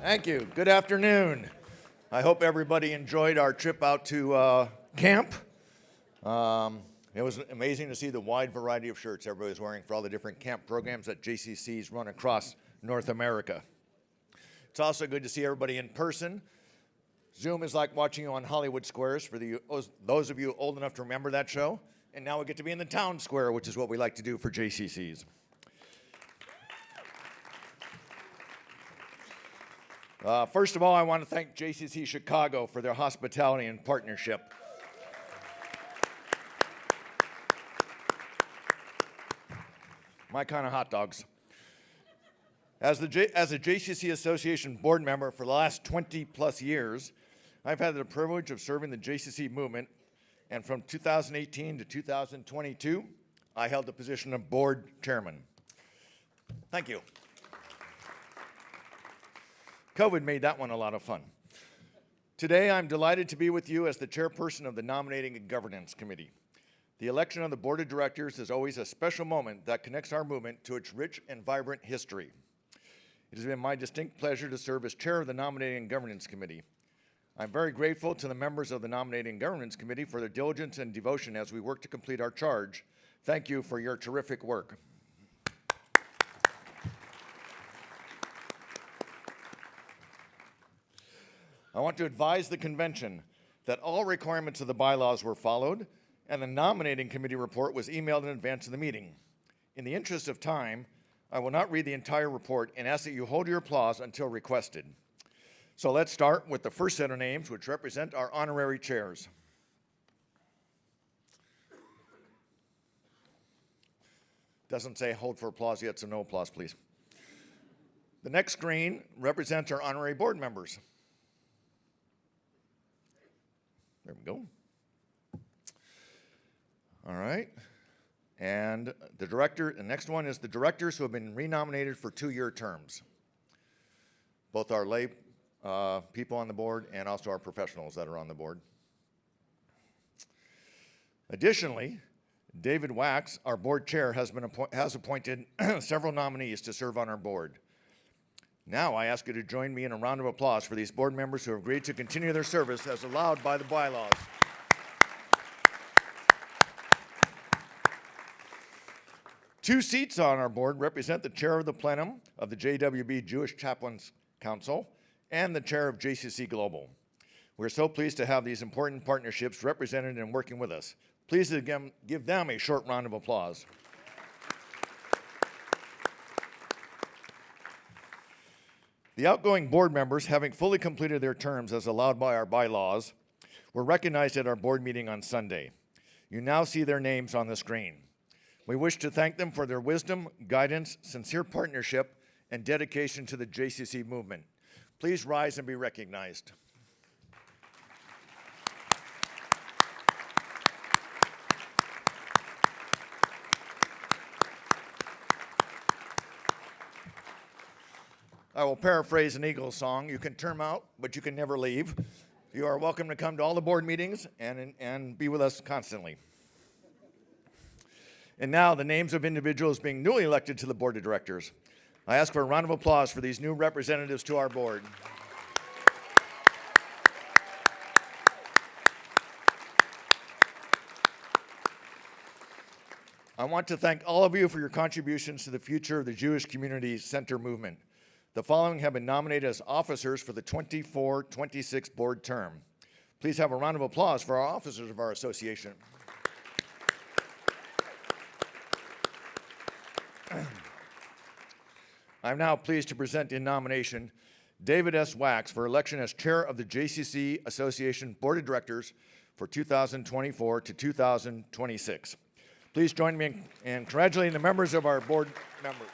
Thank you. Good afternoon. I hope everybody enjoyed our trip out to camp. It was amazing to see the wide variety of shirts everybody was wearing for all the different camp programs that JCC's run across North America. It's also good to see everybody in person. Zoom is like watching you on Hollywood Squares for those of you old enough to remember that show. And now we get to be in the town square, which is what we like to do for JCC's. First of all, I want to thank JCC Chicago for their hospitality and partnership. My kind of hot dogs. As a JCC Association board member for the last 20 plus years, I've had the privilege of serving the JCC movement, and from 2018 to 2022, I held the position of board chairman. Thank you. COVID made that one a lot of fun. Today, I'm delighted to be with you as the chairperson of the Nominating and Governance Committee. The election of the board of directors is always a special moment that connects our movement to its rich and vibrant history. It has been my distinct pleasure to serve as chair of the Nominating and Governance Committee. I'm very grateful to the members of the Nominating and Governance Committee for their diligence and devotion as we work to complete our charge. Thank you for your terrific work. I want to advise the convention that all requirements of the bylaws were followed, and the nominating committee report was emailed in advance of the meeting. In the interest of time, I will not read the entire report and ask that you hold your applause until requested. So let's start with the first set of names, which represent our honorary chairs. Doesn't say hold for applause yet, so no applause, please. The next screen represents our honorary board members. There we go. All right. And the next one is the directors who have been renominated for 2-year terms. Both our lay people on the board and also our professionals that are on the board. Additionally, David Wax, our board chair, has appointed several nominees to serve on our board. Now I ask you to join me in a round of applause for these board members who have agreed to continue their service as allowed by the bylaws. Two seats on our board represent the chair of the plenum of the JWB Jewish Chaplains Council and the chair of JCC Global. We're so pleased to have these important partnerships represented and working with us. Please again give them a short round of applause. The outgoing board members, having fully completed their terms as allowed by our bylaws, were recognized at our board meeting on Sunday. You now see their names on the screen. We wish to thank them for their wisdom, guidance, sincere partnership, and dedication to the JCC movement. Please rise and be recognized. I will paraphrase an Eagles song. You can term out, but you can never leave. You are welcome to come to all the board meetings and be with us constantly. And now the names of individuals being newly elected to the board of directors. I ask for a round of applause for these new representatives to our board. I want to thank all of you for your contributions to the future of the Jewish Community Center movement. The following have been nominated as officers for the 24-26 board term. Please have a round of applause for our officers of our association. I'm now pleased to present in nomination David S. Wax for election as chair of the JCC Association Board of Directors for 2024 to 2026. Please join me in congratulating the members of our board members.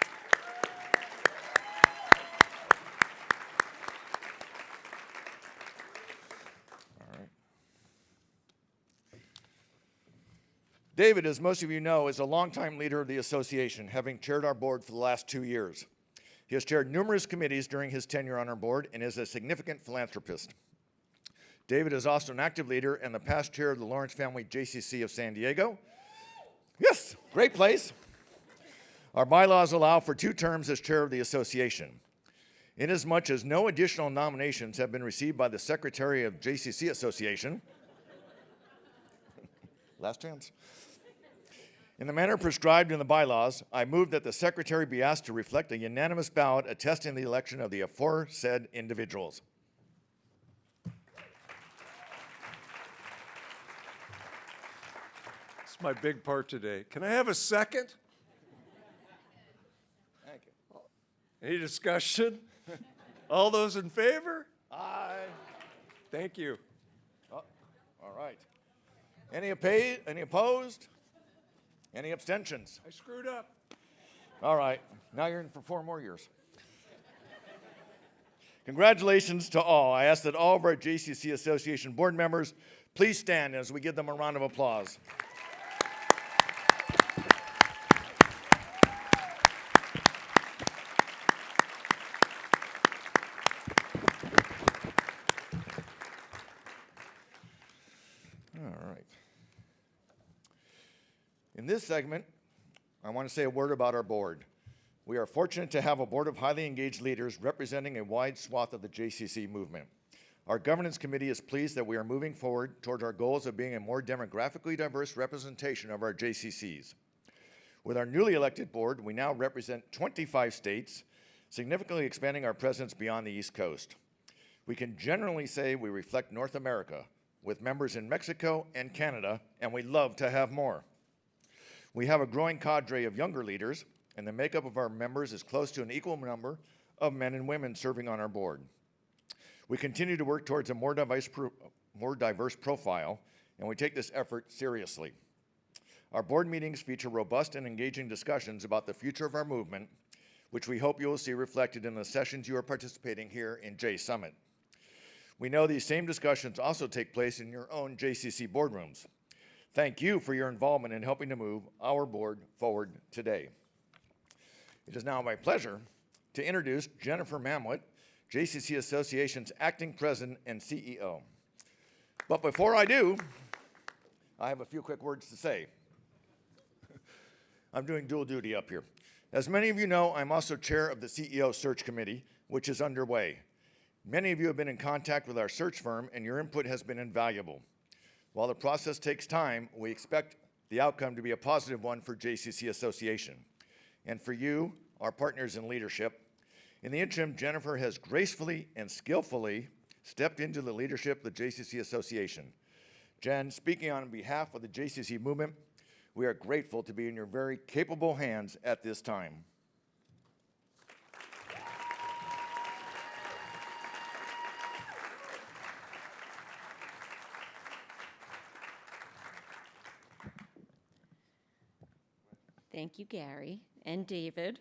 David, as most of you know, is a longtime leader of the association, having chaired our board for the last 2 years. He has chaired numerous committees during his tenure on our board and is a significant philanthropist. David is also an active leader and the past chair of the Lawrence Family JCC of San Diego. Yes, great place. Our bylaws allow for 2 terms as chair of the association. Inasmuch as no additional nominations have been received by the Secretary of JCC Association, last chance. In the manner prescribed in the bylaws, I move that the Secretary be asked to reflect a unanimous ballot attesting the election of the aforesaid individuals. It's my big part today. Can I have a second? Thank you. Any discussion? All those in favor? Aye. Thank you. Oh, all right. Any opposed? Any abstentions? I screwed up. All right. Now you're in for 4 more years. Congratulations to all. I ask that all of our JCC Association board members please stand as we give them a round of applause. All right. In this segment, I want to say a word about our board. We are fortunate to have a board of highly engaged leaders representing a wide swath of the JCC movement. Our governance committee is pleased that we are moving forward towards our goals of being a more demographically diverse representation of our JCCs. With our newly elected board, we now represent 25 states, significantly expanding our presence beyond the East Coast. We can generally say we reflect North America, with members in Mexico and Canada, and we'd love to have more. We have a growing cadre of younger leaders, and the makeup of our members is close to an equal number of men and women serving on our board. We continue to work towards a more diverse profile, and we take this effort seriously. Our board meetings feature robust and engaging discussions about the future of our movement, which we hope you will see reflected in the sessions you are participating here in JSummit. We know these same discussions also take place in your own JCC boardrooms. Thank you for your involvement in helping to move our board forward today. It is now my pleasure to introduce Jennifer Mamlet, JCC Association's acting president and CEO. But before I do, I have a few quick words to say. I'm doing dual duty up here. As many of you know, I'm also chair of the CEO search committee, which is underway. Many of you have been in contact with our search firm, and your input has been invaluable. While the process takes time, we expect the outcome to be a positive one for JCC Association. And for you, our partners in leadership, in the interim, Jennifer has gracefully and skillfully stepped into the leadership of the JCC Association. Jen, speaking on behalf of the JCC movement, we are grateful to be in your very capable hands at this time. Thank you, Gary and David.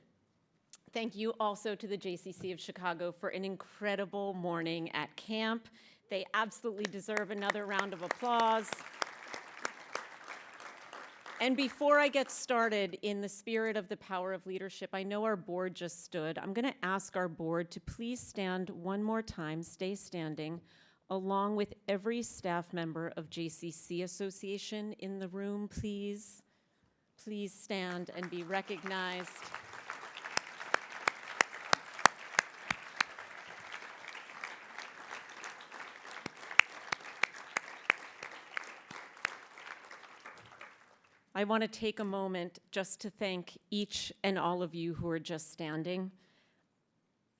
Thank you also to the JCC of Chicago for an incredible morning at camp. They absolutely deserve another round of applause. And before I get started, in the spirit of the power of leadership, I know our board just stood. I'm going to ask our board to please stand one more time, stay standing, along with every staff member of JCC Association in the room, please. Please stand and be recognized. I want to take a moment just to thank each and all of you who are just standing.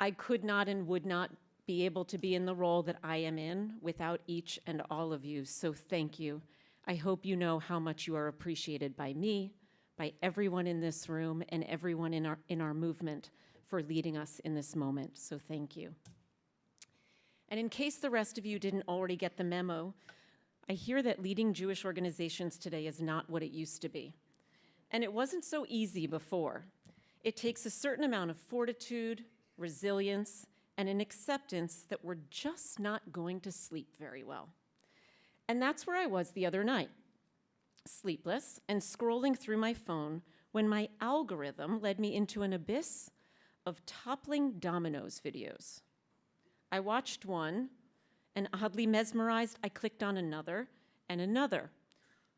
I could not and would not be able to be in the role that I am in without each and all of you, so thank you. I hope you know how much you are appreciated by me, by everyone in this room, and everyone in our movement for leading us in this moment, so thank you. And in case the rest of you didn't already get the memo, I hear that leading Jewish organizations today is not what it used to be. And it wasn't so easy before. It takes a certain amount of fortitude, resilience, and an acceptance that we're just not going to sleep very well. And that's where I was the other night, sleepless and scrolling through my phone when my algorithm led me into an abyss of toppling dominoes videos. I watched one, and oddly mesmerized, I clicked on another and another.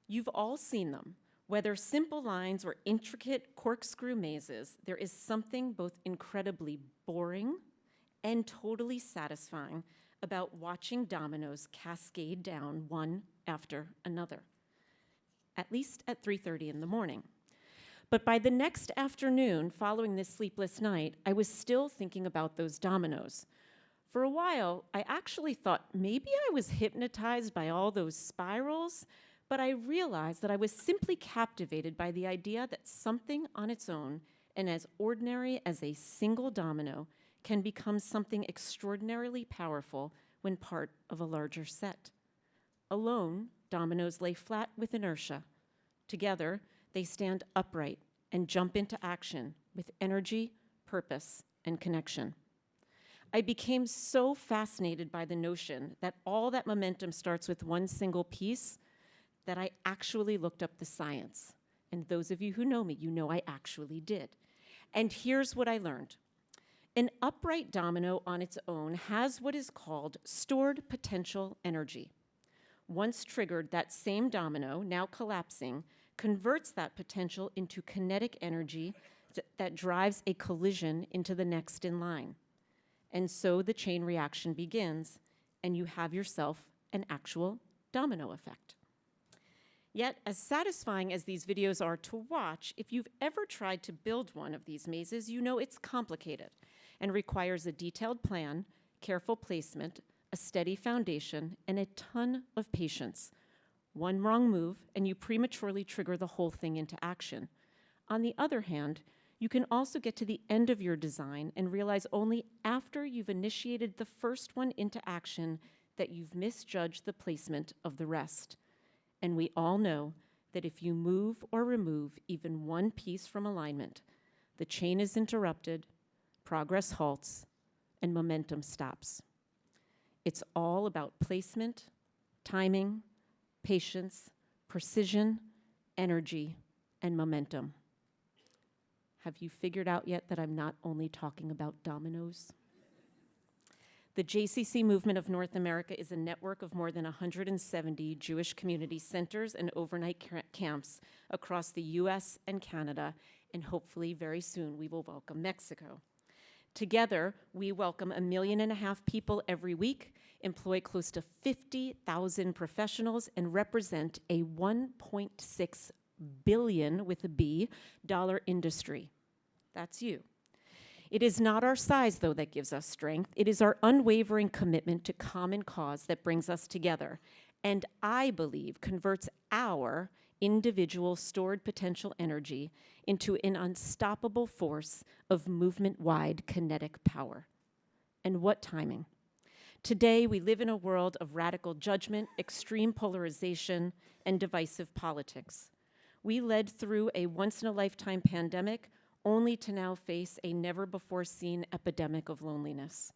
You've all seen them. Whether simple lines or intricate corkscrew mazes, there is something both incredibly boring and totally satisfying about watching dominoes cascade down one after another, at least at 3:30 in the morning. But by the next afternoon, following this sleepless night, I was still thinking about those dominoes. For a while, I actually thought maybe I was hypnotized by all those spirals, but I realized that I was simply captivated by the idea that something on its own, and as ordinary as a single domino, can become something extraordinarily powerful when part of a larger set. Alone, dominoes lay flat with inertia. Together, they stand upright and jump into action with energy, purpose, and connection. I became so fascinated by the notion that all that momentum starts with one single piece that I actually looked up the science. And those of you who know me, you know I actually did. And here's what I learned. An upright domino on its own has what is called stored potential energy. Once triggered, that same domino, now collapsing, converts that potential into kinetic energy that drives a collision into the next in line. And so the chain reaction begins, and you have yourself an actual domino effect. Yet, as satisfying as these videos are to watch, if you've ever tried to build one of these mazes, you know it's complicated and requires a detailed plan, careful placement, a steady foundation, and a ton of patience. One wrong move, and you prematurely trigger the whole thing into action. On the other hand, you can also get to the end of your design and realize only after you've initiated the first one into action that you've misjudged the placement of the rest. And we all know that if you move or remove even one piece from alignment, the chain is interrupted, progress halts, and momentum stops. It's all about placement, timing, patience, precision, energy, and momentum. Have you figured out yet that I'm not only talking about dominoes? The JCC Movement of North America is a network of more than 170 Jewish community centers and overnight camps across the US and Canada, and hopefully very soon we will welcome Mexico. Together, we welcome 1.5 million people every week, employ close to 50,000 professionals, and represent a $1.6 billion, with a B, dollar industry. That's you. It is not our size, though, that gives us strength. It is our unwavering commitment to common cause that brings us together, and I believe converts our individual stored potential energy into an unstoppable force of movement-wide kinetic power. And what timing? Today, we live in a world of radical judgment, extreme polarization, and divisive politics. We led through a once-in-a-lifetime pandemic only to now face a never-before-seen epidemic of loneliness.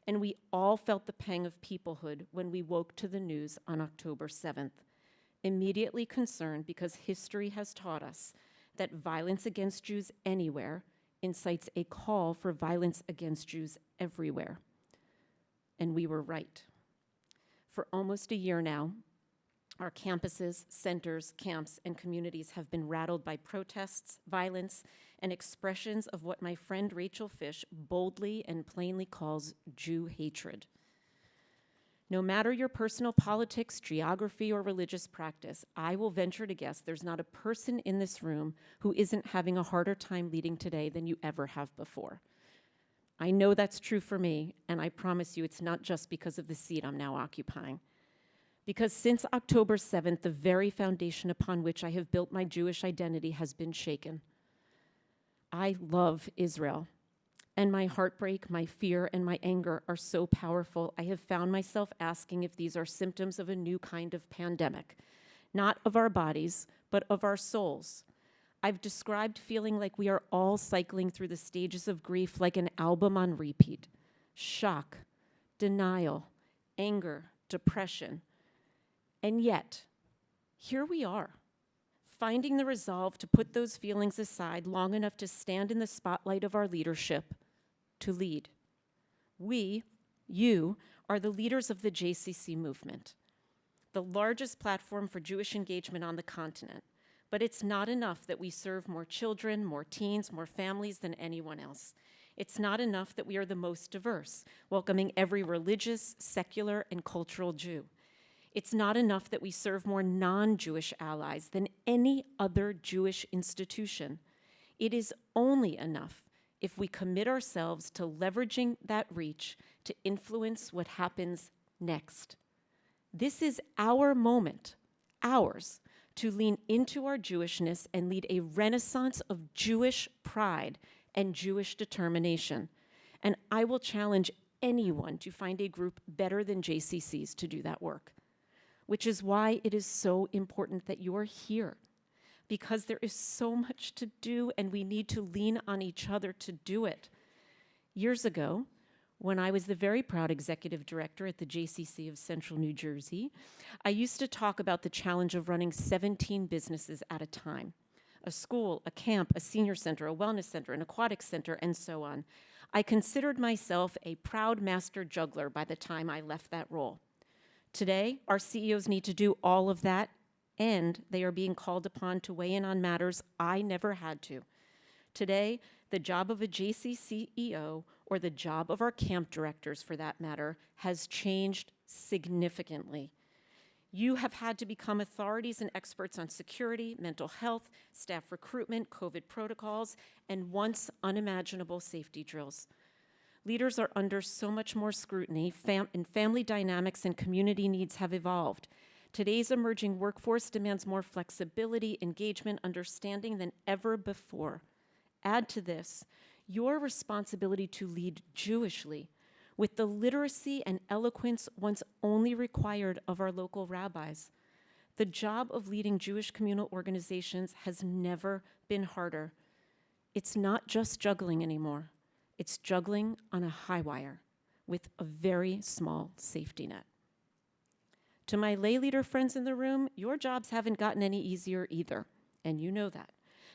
And we all felt the pang of peoplehood when we woke to the news on October 7th, immediately concerned because history has taught us that violence against Jews anywhere incites a call for violence against Jews everywhere. And we were right. For almost a year now, our campuses, centers, camps, and communities have been rattled by protests, violence, and expressions of what my friend Rachel Fish boldly and plainly calls Jew hatred. No matter your personal politics, geography, or religious practice, I will venture to guess there's not a person in this room who isn't having a harder time leading today than you ever have before. I know that's true for me, and I promise you it's not just because of the seat I'm now occupying. Because since October 7th, the very foundation upon which I have built my Jewish identity has been shaken. I love Israel, and my heartbreak, my fear, and my anger are so powerful, I have found myself asking if these are symptoms of a new kind of pandemic, not of our bodies, but of our souls. I've described feeling like we are all cycling through the stages of grief like an album on repeat. Shock, denial, anger, depression. And yet, here we are, finding the resolve to put those feelings aside long enough to stand in the spotlight of our leadership, to lead. We, you, are the leaders of the JCC movement, the largest platform for Jewish engagement on the continent. But it's not enough that we serve more children, more teens, more families than anyone else. It's not enough that we are the most diverse, welcoming every religious, secular, and cultural Jew. It's not enough that we serve more non-Jewish allies than any other Jewish institution. It is only enough if we commit ourselves to leveraging that reach to influence what happens next. This is our moment, ours, to lean into our Jewishness and lead a renaissance of Jewish pride and Jewish determination. And I will challenge anyone to find a group better than JCC's to do that work, which is why it is so important that you're here, because there is so much to do and we need to lean on each other to do it. Years ago, when I was the very proud executive director at the JCC of Central New Jersey, I used to talk about the challenge of running 17 businesses at a time: a school, a camp, a senior center, a wellness center, an aquatic center, and so on. I considered myself a proud master juggler by the time I left that role. Today, our CEOs need to do all of that, and they are being called upon to weigh in on matters I never had to. Today, the job of a JC CEO, or the job of our camp directors for that matter, has changed significantly. You have had to become authorities and experts on security, mental health, staff recruitment, COVID protocols, and once unimaginable safety drills. Leaders are under so much more scrutiny, and family dynamics and community needs have evolved. Today's emerging workforce demands more flexibility, engagement, understanding than ever before. Add to this your responsibility to lead Jewishly, with the literacy and eloquence once only required of our local rabbis. The job of leading Jewish communal organizations has never been harder. It's not just juggling anymore. It's juggling on a high wire with a very small safety net. To my lay leader friends in the room, your jobs haven't gotten any easier either, and you know that.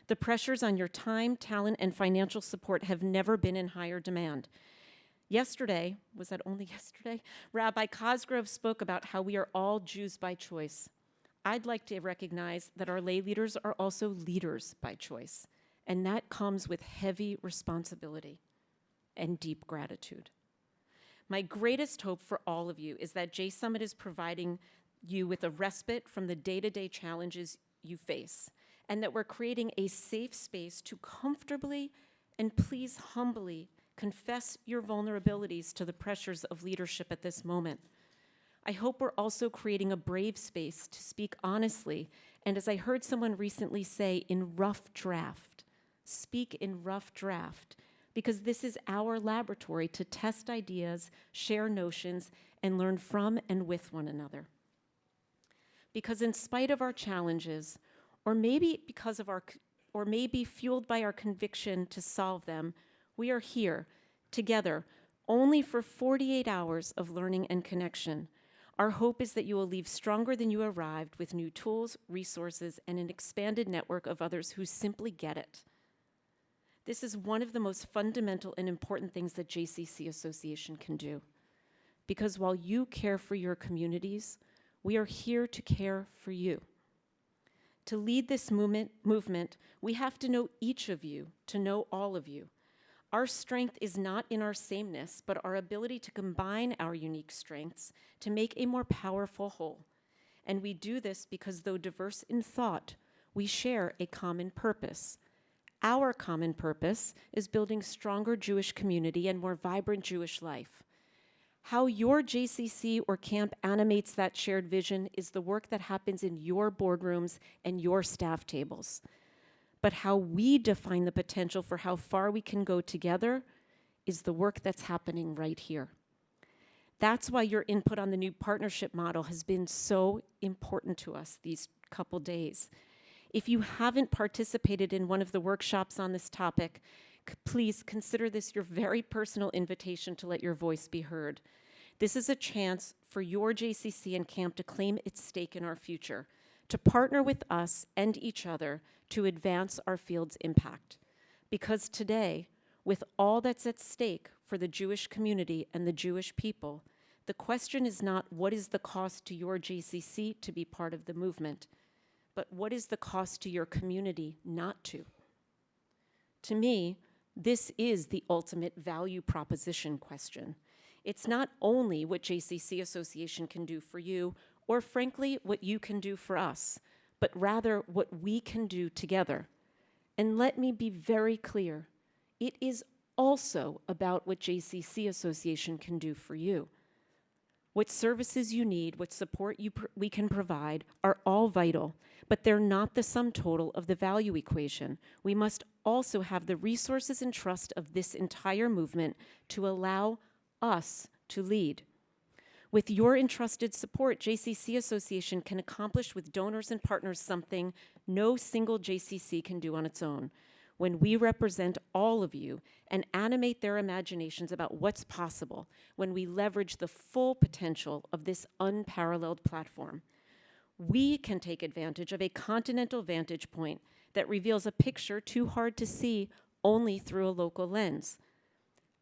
The pressures on your time, talent, and financial support have never been in higher demand. Yesterday, was that only yesterday? Rabbi Cosgrove spoke about how we are all Jews by choice. I'd like to recognize that our lay leaders are also leaders by choice, and that comes with heavy responsibility and deep gratitude. My greatest hope for all of you is that JSummit is providing you with a respite from the day-to-day challenges you face, and that we're creating a safe space to comfortably and please humbly confess your vulnerabilities to the pressures of leadership at this moment. I hope we're also creating a brave space to speak honestly, and as I heard someone recently say, in rough draft. Speak in rough draft, because this is our laboratory to test ideas, share notions, and learn from and with one another. Because in spite of our challenges, or maybe fueled by our conviction to solve them, we are here together only for 48 hours of learning and connection. Our hope is that you will leave stronger than you arrived, with new tools, resources, and an expanded network of others who simply get it. This is one of the most fundamental and important things that JCC Association can do. Because while you care for your communities, we are here to care for you. To lead this movement, we have to know each of you to know all of you. Our strength is not in our sameness, but our ability to combine our unique strengths to make a more powerful whole. And we do this because, though diverse in thought, we share a common purpose. Our common purpose is building stronger Jewish community and more vibrant Jewish life. How your JCC or camp animates that shared vision is the work that happens in your boardrooms and your staff tables. But how we define the potential for how far we can go together is the work that's happening right here. That's why your input on the new partnership model has been so important to us these couple days. If you haven't participated in one of the workshops on this topic, please consider this your very personal invitation to let your voice be heard. This is a chance for your JCC and camp to claim its stake in our future, to partner with us and each other to advance our field's impact. Because today, with all that's at stake for the Jewish community and the Jewish people, the question is not what is the cost to your JCC to be part of the movement, but what is the cost to your community not to? To me, This is the ultimate value proposition question. It's not only what JCC Association can do for you, or frankly, what you can do for us, but rather what we can do together. And let me be very clear, it is also about what JCC Association can do for you. What services you need, what support we can provide are all vital, but they're not the sum total of the value equation. We must also have the resources and trust of this entire movement to allow us to lead. With your entrusted support, JCC Association can accomplish with donors and partners something no single JCC can do on its own. When we represent all of you and animate their imaginations about what's possible, when we leverage the full potential of this unparalleled platform, we can take advantage of a continental vantage point that reveals a picture too hard to see only through a local lens.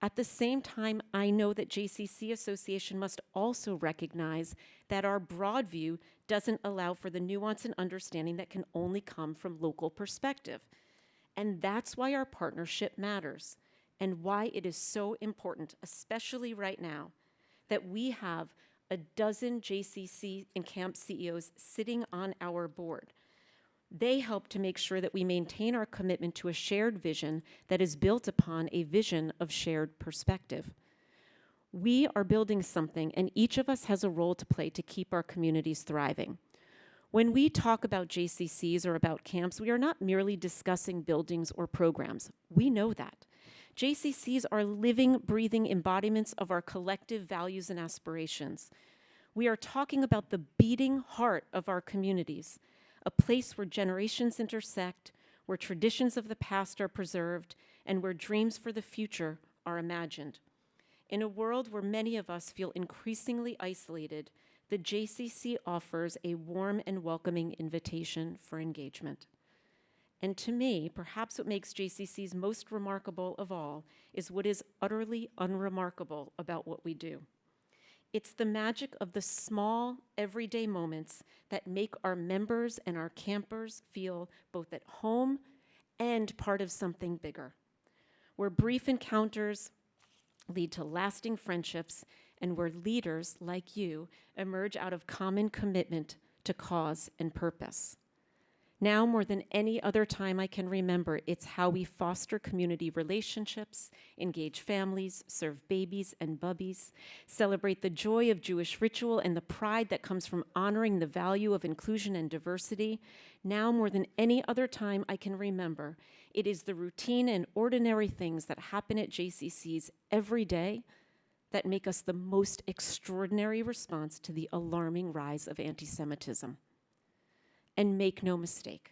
At the same time, I know that JCC Association must also recognize that our broad view doesn't allow for the nuance and understanding that can only come from local perspective. And that's why our partnership matters, and why it is so important, especially right now, that we have a dozen JCC and camp CEOs sitting on our board. They help to make sure that we maintain our commitment to a shared vision that is built upon a vision of shared perspective. We are building something, and each of us has a role to play to keep our communities thriving. When we talk about JCCs or about camps, we are not merely discussing buildings or programs. We know that. JCCs are living, breathing embodiments of our collective values and aspirations. We are talking about the beating heart of our communities, a place where generations intersect, where traditions of the past are preserved, and where dreams for the future are imagined. In a world where many of us feel increasingly isolated, the JCC offers a warm and welcoming invitation for engagement. And to me, perhaps what makes JCCs most remarkable of all is what is utterly unremarkable about what we do. It's the magic of the small, everyday moments that make our members and our campers feel both at home and part of something bigger, where brief encounters lead to lasting friendships, and where leaders like you emerge out of common commitment to cause and purpose. Now more than any other time I can remember, it's how we foster community relationships, engage families, serve babies and bubbies, celebrate the joy of Jewish ritual and the pride that comes from honoring the value of inclusion and diversity. Now more than any other time I can remember, it is the routine and ordinary things that happen at JCCs every day that make us the most extraordinary response to the alarming rise of anti-Semitism. And make no mistake,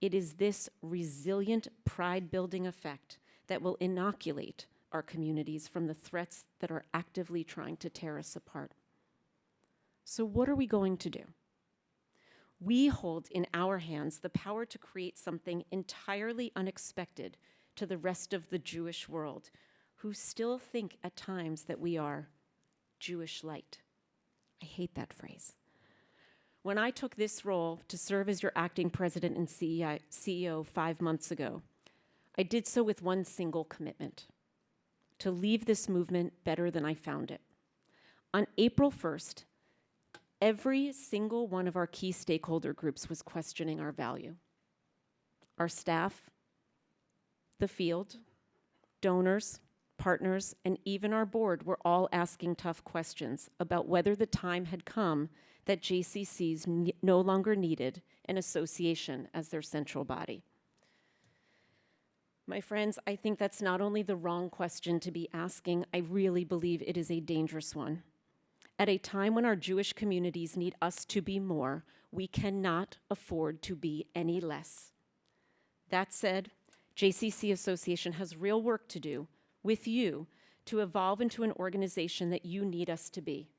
it is this resilient, pride-building effect that will inoculate our communities from the threats that are actively trying to tear us apart. So what are we going to do? We hold in our hands the power to create something entirely unexpected to the rest of the Jewish world, who still think at times that we are Jewish light. I hate that phrase. When I took this role to serve as your acting president and CEO 5 months ago, I did so with one single commitment: to leave this movement better than I found it. On April 1st, every single one of our key stakeholder groups was questioning our value. Our staff, the field, donors, partners, and even our board were all asking tough questions about whether the time had come that JCCs no longer needed an association as their central body. My friends, I think that's not only the wrong question to be asking, I really believe it is a dangerous one. At a time when our Jewish communities need us to be more, we cannot afford to be any less. That said, JCC Association has real work to do with you to evolve into an organization that you need us to be.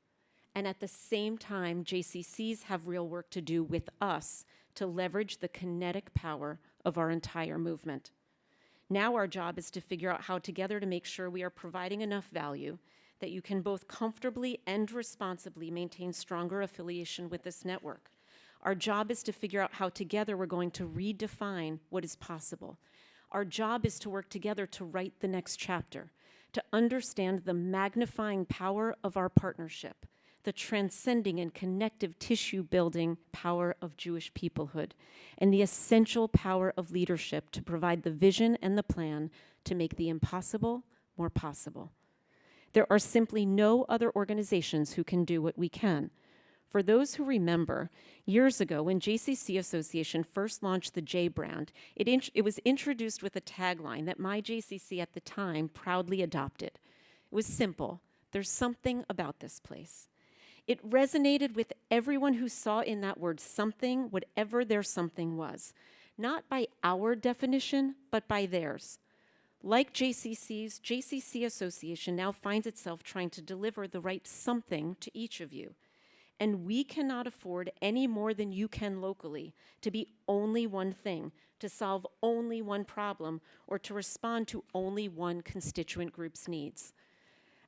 And at the same time, JCCs have real work to do with us to leverage the kinetic power of our entire movement. Now our job is to figure out how together to make sure we are providing enough value that you can both comfortably and responsibly maintain stronger affiliation with this network. Our job is to figure out how together we're going to redefine what is possible. Our job is to work together to write the next chapter, to understand the magnifying power of our partnership, the transcending and connective tissue-building power of Jewish peoplehood, and the essential power of leadership to provide the vision and the plan to make the impossible more possible. There are simply no other organizations who can do what we can. For those who remember, years ago when JCC Association first launched the J brand, it was introduced with a tagline that my JCC at the time proudly adopted. It was simple: there's something about this place. It resonated with everyone who saw in that word something, whatever their something was, not by our definition, but by theirs. Like JCC's, JCC Association now finds itself trying to deliver the right something to each of you. And we cannot afford any more than you can locally to be only one thing, to solve only one problem, or to respond to only one constituent group's needs.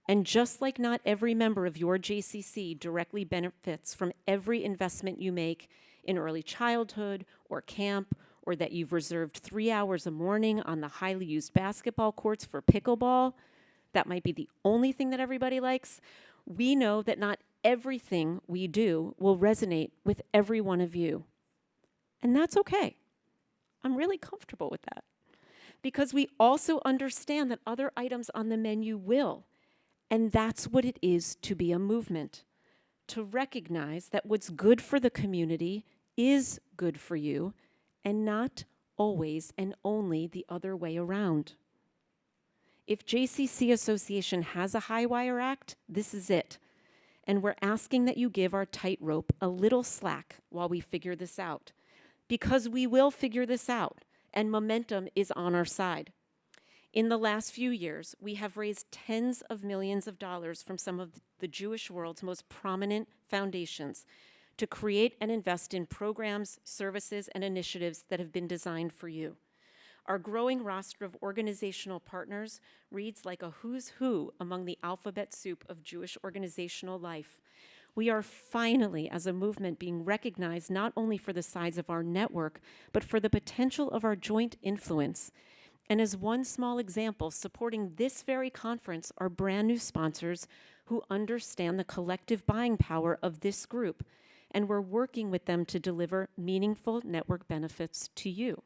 And just like not every member of your JCC directly benefits from every investment you make in early childhood or camp, or that you've reserved 3 hours a morning on the highly used basketball courts for pickleball, that might be the only thing that everybody likes, we know that not everything we do will resonate with every one of you. And that's okay. I'm really comfortable with that. Because we also understand that other items on the menu will. And that's what it is to be a movement. To recognize that what's good for the community is good for you, and not always and only the other way around. If JCC Association has a high wire act, this is it. And we're asking that you give our tightrope a little slack while we figure this out. Because we will figure this out, and momentum is on our side. In the last few years, we have raised tens of millions of dollars from some of the Jewish world's most prominent foundations to create and invest in programs, services, and initiatives that have been designed for you. Our growing roster of organizational partners reads like a who's who among the alphabet soup of Jewish organizational life. We are finally, as a movement, being recognized not only for the size of our network, but for the potential of our joint influence. And as one small example, supporting this very conference are brand new sponsors who understand the collective buying power of this group, and we're working with them to deliver meaningful network benefits to you.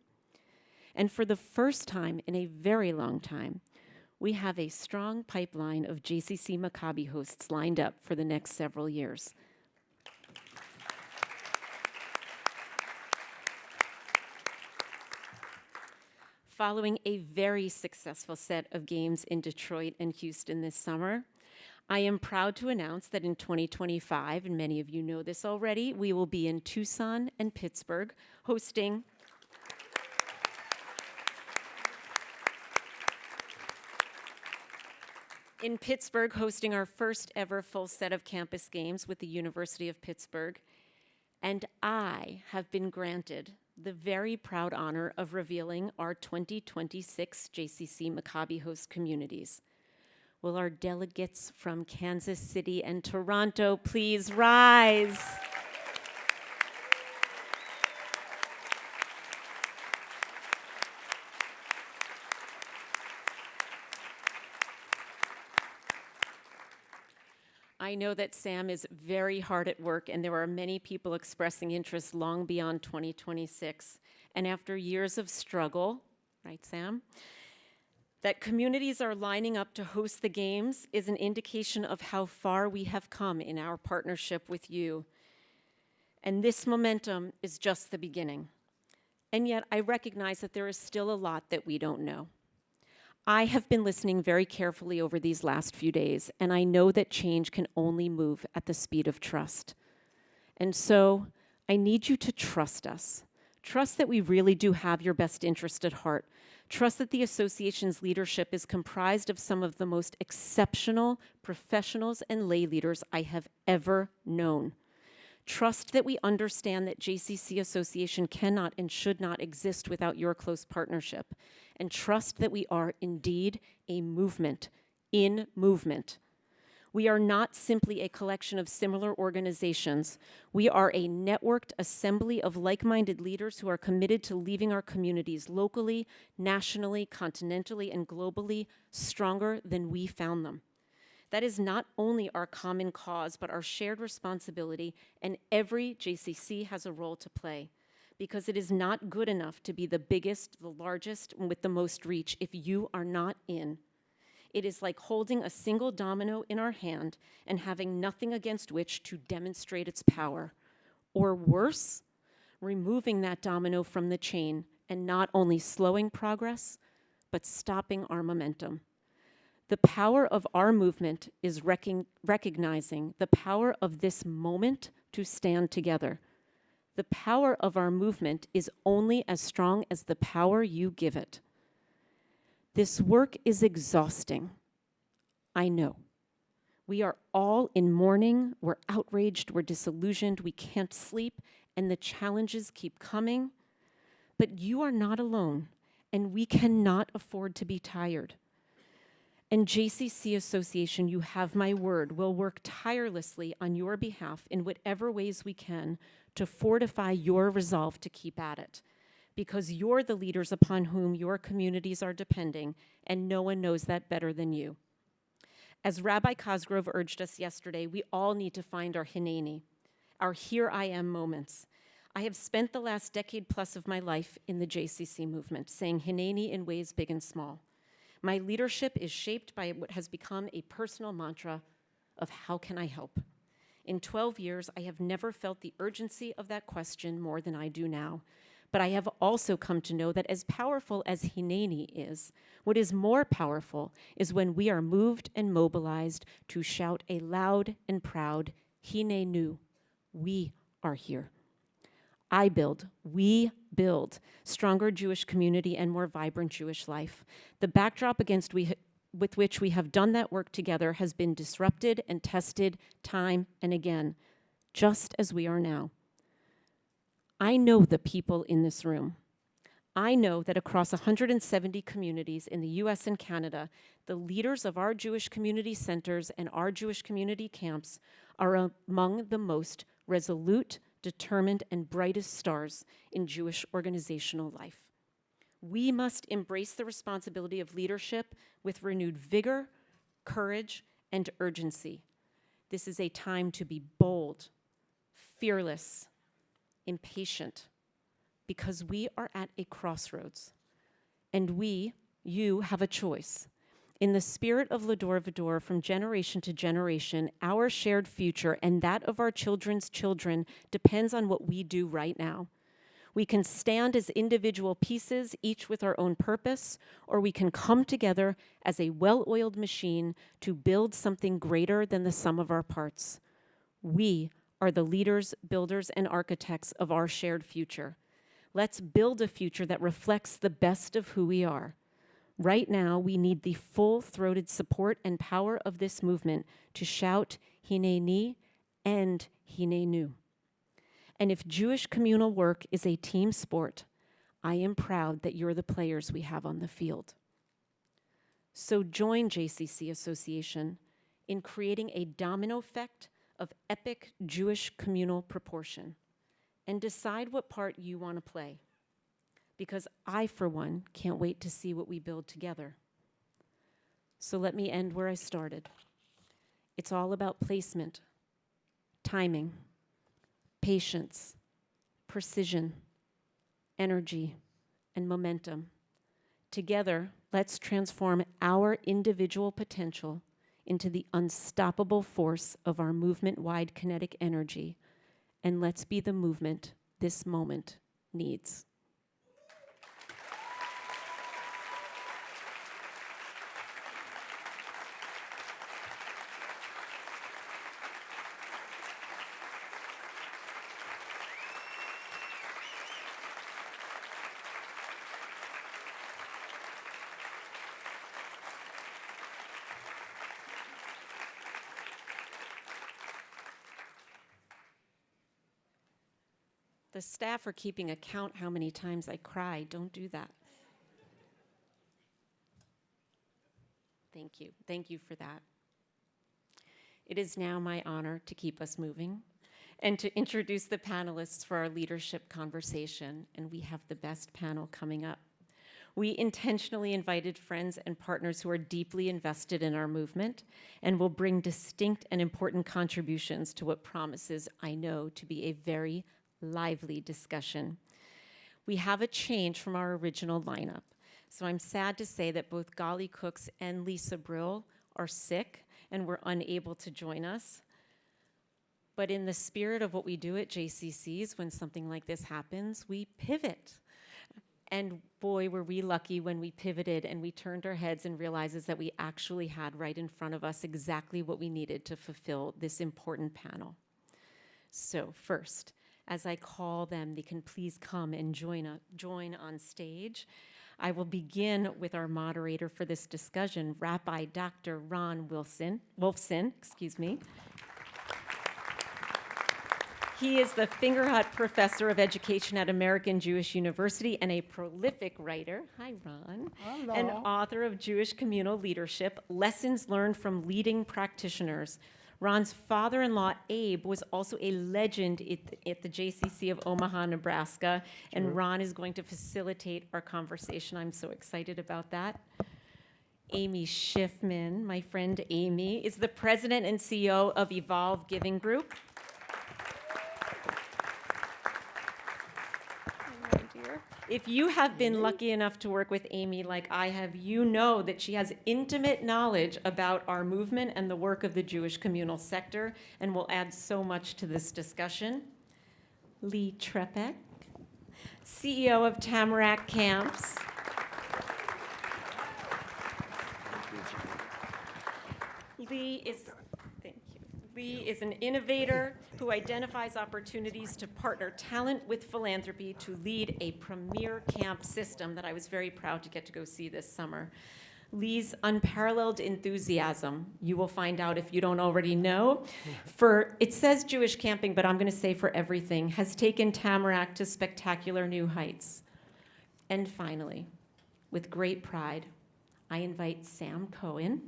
And for the first time in a very long time, we have a strong pipeline of JCC Maccabi hosts lined up for the next several years. Following a very successful set of games in Detroit and Houston this summer, I am proud to announce that in 2025, and many of you know this already, we will be in Tucson and Pittsburgh hosting our first ever full set of campus games with the University of Pittsburgh. And I have been granted the very proud honor of revealing our 2026 JCC Maccabi host communities. Will our delegates from Kansas City and Toronto please rise? I know that Sam is very hard at work, and there are many people expressing interest long beyond 2026. And after years of struggle, right, Sam? That communities are lining up to host the games is an indication of how far we have come in our partnership with you. And this momentum is just the beginning. And yet I recognize that there is still a lot that we don't know. I have been listening very carefully over these last few days, and I know that change can only move at the speed of trust. And so I need you to trust us. Trust that we really do have your best interest at heart. Trust that the association's leadership is comprised of some of the most exceptional professionals and lay leaders I have ever known. Trust that we understand that JCC Association cannot and should not exist without your close partnership. And trust that we are indeed a movement in movement. We are not simply a collection of similar organizations. We are a networked assembly of like-minded leaders who are committed to leaving our communities locally, nationally, continentally, and globally stronger than we found them. That is not only our common cause, but our shared responsibility, and every JCC has a role to play, because it is not good enough to be the biggest, the largest, and with the most reach if you are not in. It is like holding a single domino in our hand and having nothing against which to demonstrate its power. Or worse, removing that domino from the chain and not only slowing progress, but stopping our momentum. The power of our movement is recognizing the power of this moment to stand together. The power of our movement is only as strong as the power you give it. This work is exhausting. I know. We are all in mourning, we're outraged, we're disillusioned, we can't sleep, and the challenges keep coming. But you are not alone, and we cannot afford to be tired. And JCC Association, you have my word, will work tirelessly on your behalf in whatever ways we can to fortify your resolve to keep at it, because you're the leaders upon whom your communities are depending, and no one knows that better than you. As Rabbi Cosgrove urged us yesterday, we all need to find our Hineni, our here I am moments. I have spent the last decade plus of my life in the JCC movement, saying Hineni in ways big and small. My leadership is shaped by what has become a personal mantra of how can I help? In 12 years, I have never felt the urgency of that question more than I do now. But I have also come to know that as powerful as Hineni is, what is more powerful is when we are moved and mobilized to shout a loud and proud Hinenu, we are here. I build, we build stronger Jewish community and more vibrant Jewish life. The backdrop with which we have done that work together has been disrupted and tested time and again, just as we are now. I know the people in this room. I know that across 170 communities in the US and Canada, the leaders of our Jewish community centers and our Jewish community camps are among the most resolute, determined, and brightest stars in Jewish organizational life. We must embrace the responsibility of leadership with renewed vigor, courage, and urgency. This is a time to be bold, fearless, impatient, because we are at a crossroads, and you have a choice. In the spirit of Lador Vador, from generation to generation, our shared future and that of our children's children depends on what we do right now. We can stand as individual pieces, each with our own purpose, or we can come together as a well-oiled machine to build something greater than the sum of our parts. We are the leaders, builders, and architects of our shared future. Let's build a future that reflects the best of who we are. Right now, we need the full-throated support and power of this movement to shout Hineni and Hinenu. And if Jewish communal work is a team sport, I am proud that you're the players we have on the field. So join JCC Association in creating a domino effect of epic Jewish communal proportion, and decide what part you want to play. Because I, for one, can't wait to see what we build together. So let me end where I started. It's all about placement, timing, patience, precision, energy, and momentum. Together, let's transform our individual potential into the unstoppable force of our movement-wide kinetic energy, and let's be the movement this moment needs. The staff are keeping account how many times I cry. Don't do that. Thank you. Thank you for that. It is now my honor to keep us moving and to introduce the panelists for our leadership conversation, and we have the best panel coming up. We intentionally invited friends and partners who are deeply invested in our movement and will bring distinct and important contributions to what promises, I know, to be a very lively discussion. We have a change from our original lineup, so I'm sad to say that both Gali Cooks and Lisa Brill are sick and were unable to join us. But in the spirit of what we do at JCCs, when something like this happens, we pivot. And boy, were we lucky when we pivoted and we turned our heads and realized that we actually had right in front of us exactly what we needed to fulfill this important panel. So first, as I call them, they can please come and join on stage. I will begin with our moderator for this discussion, Rabbi Dr. Ron Wolfson. He is the Fingerhut Professor of Education at American Jewish University and a prolific writer, hi Ron, Hello. and author of Jewish Communal Leadership, Lessons Learned from Leading Practitioners. Ron's father-in-law, Abe, was also a legend at the JCC of Omaha, Nebraska, and Ron is going to facilitate our conversation. I'm so excited about that. Amy Schiffman, my friend Amy, is the president and CEO of Evolve Giving Group. If you have been lucky enough to work with Amy like I have, you know that she has intimate knowledge about our movement and the work of the Jewish communal sector and will add so much to this discussion. Lee Trepeck, CEO of Tamarack Camps. Lee is an innovator who identifies opportunities to partner talent with philanthropy to lead a premier camp system that I was very proud to get to go see this summer. Lee's unparalleled enthusiasm, you will find out if you don't already know, it says Jewish camping, but I'm going to say for everything, has taken Tamarack to spectacular new heights. And finally, with great pride, I invite Sam Cohen,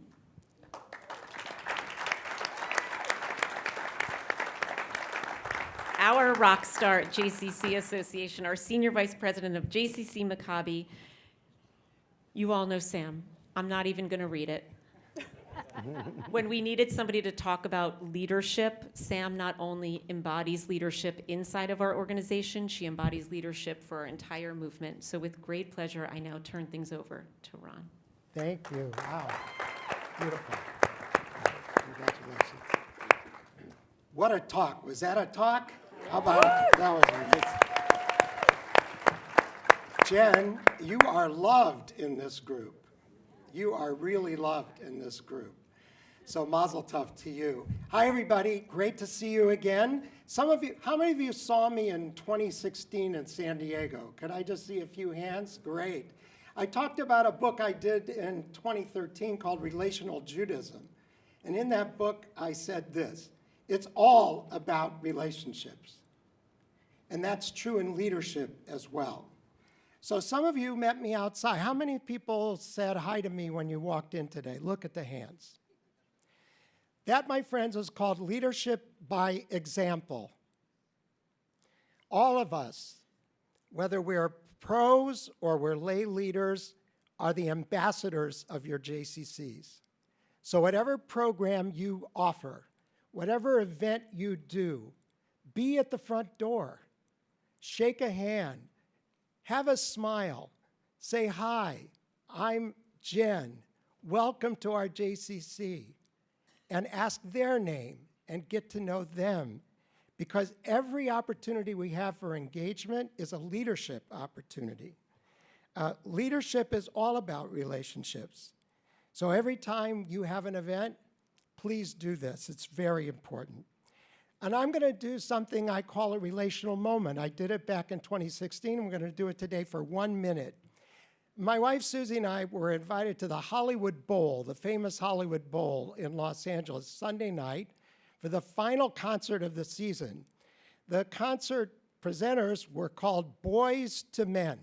our rock star at JCC Association, our senior vice president of JCC Maccabi. You all know Sam. I'm not even going to read it. When we needed somebody to talk about leadership, Sam not only embodies leadership inside of our organization, she embodies leadership for our entire movement. So with great pleasure, I now turn things over to Ron. Thank you. Wow. Beautiful. Congratulations. What a talk. Was that a talk? How about it? That was ridiculous. Jen, you are loved in this group. You are really loved in this group. So mazel tov to you. Hi, everybody. Great to see you again. Some of you, how many of you saw me in 2016 in San Diego? Could I just see a few hands? Great. I talked about a book I did in 2013 called Relational Judaism. And in that book, I said this: it's all about relationships. And that's true in leadership as well. So some of you met me outside. How many people said hi to me when you walked in today? Look at the hands. That, my friends, is called leadership by example. All of us, whether we're pros or we're lay leaders, are the ambassadors of your JCCs. So whatever program you offer, whatever event you do, be at the front door. Shake a hand. Have a smile. Say, hi, I'm Jen. Welcome to our JCC. And ask their name and get to know them. Because every opportunity we have for engagement is a leadership opportunity. Leadership is all about relationships. So every time you have an event, please do this. It's very important. And I'm going to do something I call a relational moment. I did it back in 2016. I'm going to do it today for 1 minute. My wife, Susie, and I were invited to the Hollywood Bowl, the famous Hollywood Bowl in Los Angeles, Sunday night for the final concert of the season. The concert presenters were called Boys to Men.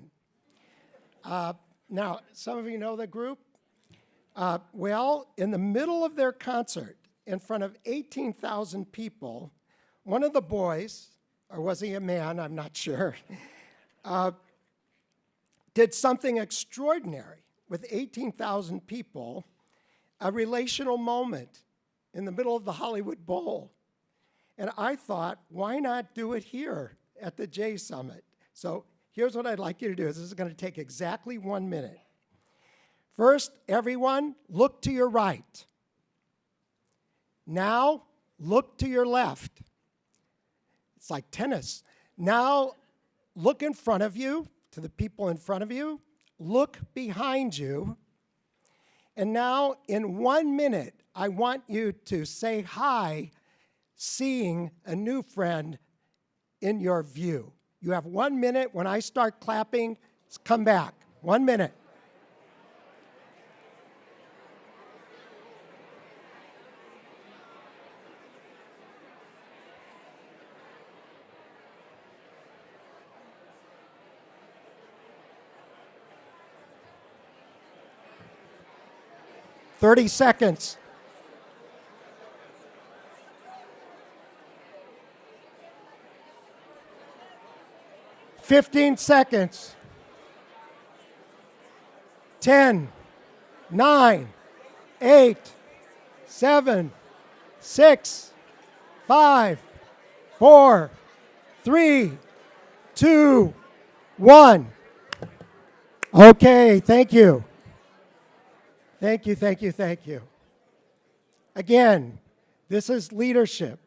Now, some of you know the group. Well, in the middle of their concert, in front of 18,000 people, one of the boys, or was he a man, I'm not sure, did something extraordinary with 18,000 people, a relational moment in the middle of the Hollywood Bowl. And I thought, why not do it here at the JSummit? So here's what I'd like you to do. This is going to take exactly 1 minute. First, everyone, look to your right. Now, look to your left. It's like tennis. Now, look in front of you, to the people in front of you. Look behind you. And now, in 1 minute, I want you to say hi, seeing a new friend in your view. You have 1 minute. When I start clapping, come back. 1 minute. "30 seconds. "15 seconds. 10, 9, 8, 7, 6, 5, 4, 3, 2, 1. Okay, thank you. Thank you, thank you, thank you. Again, this is leadership.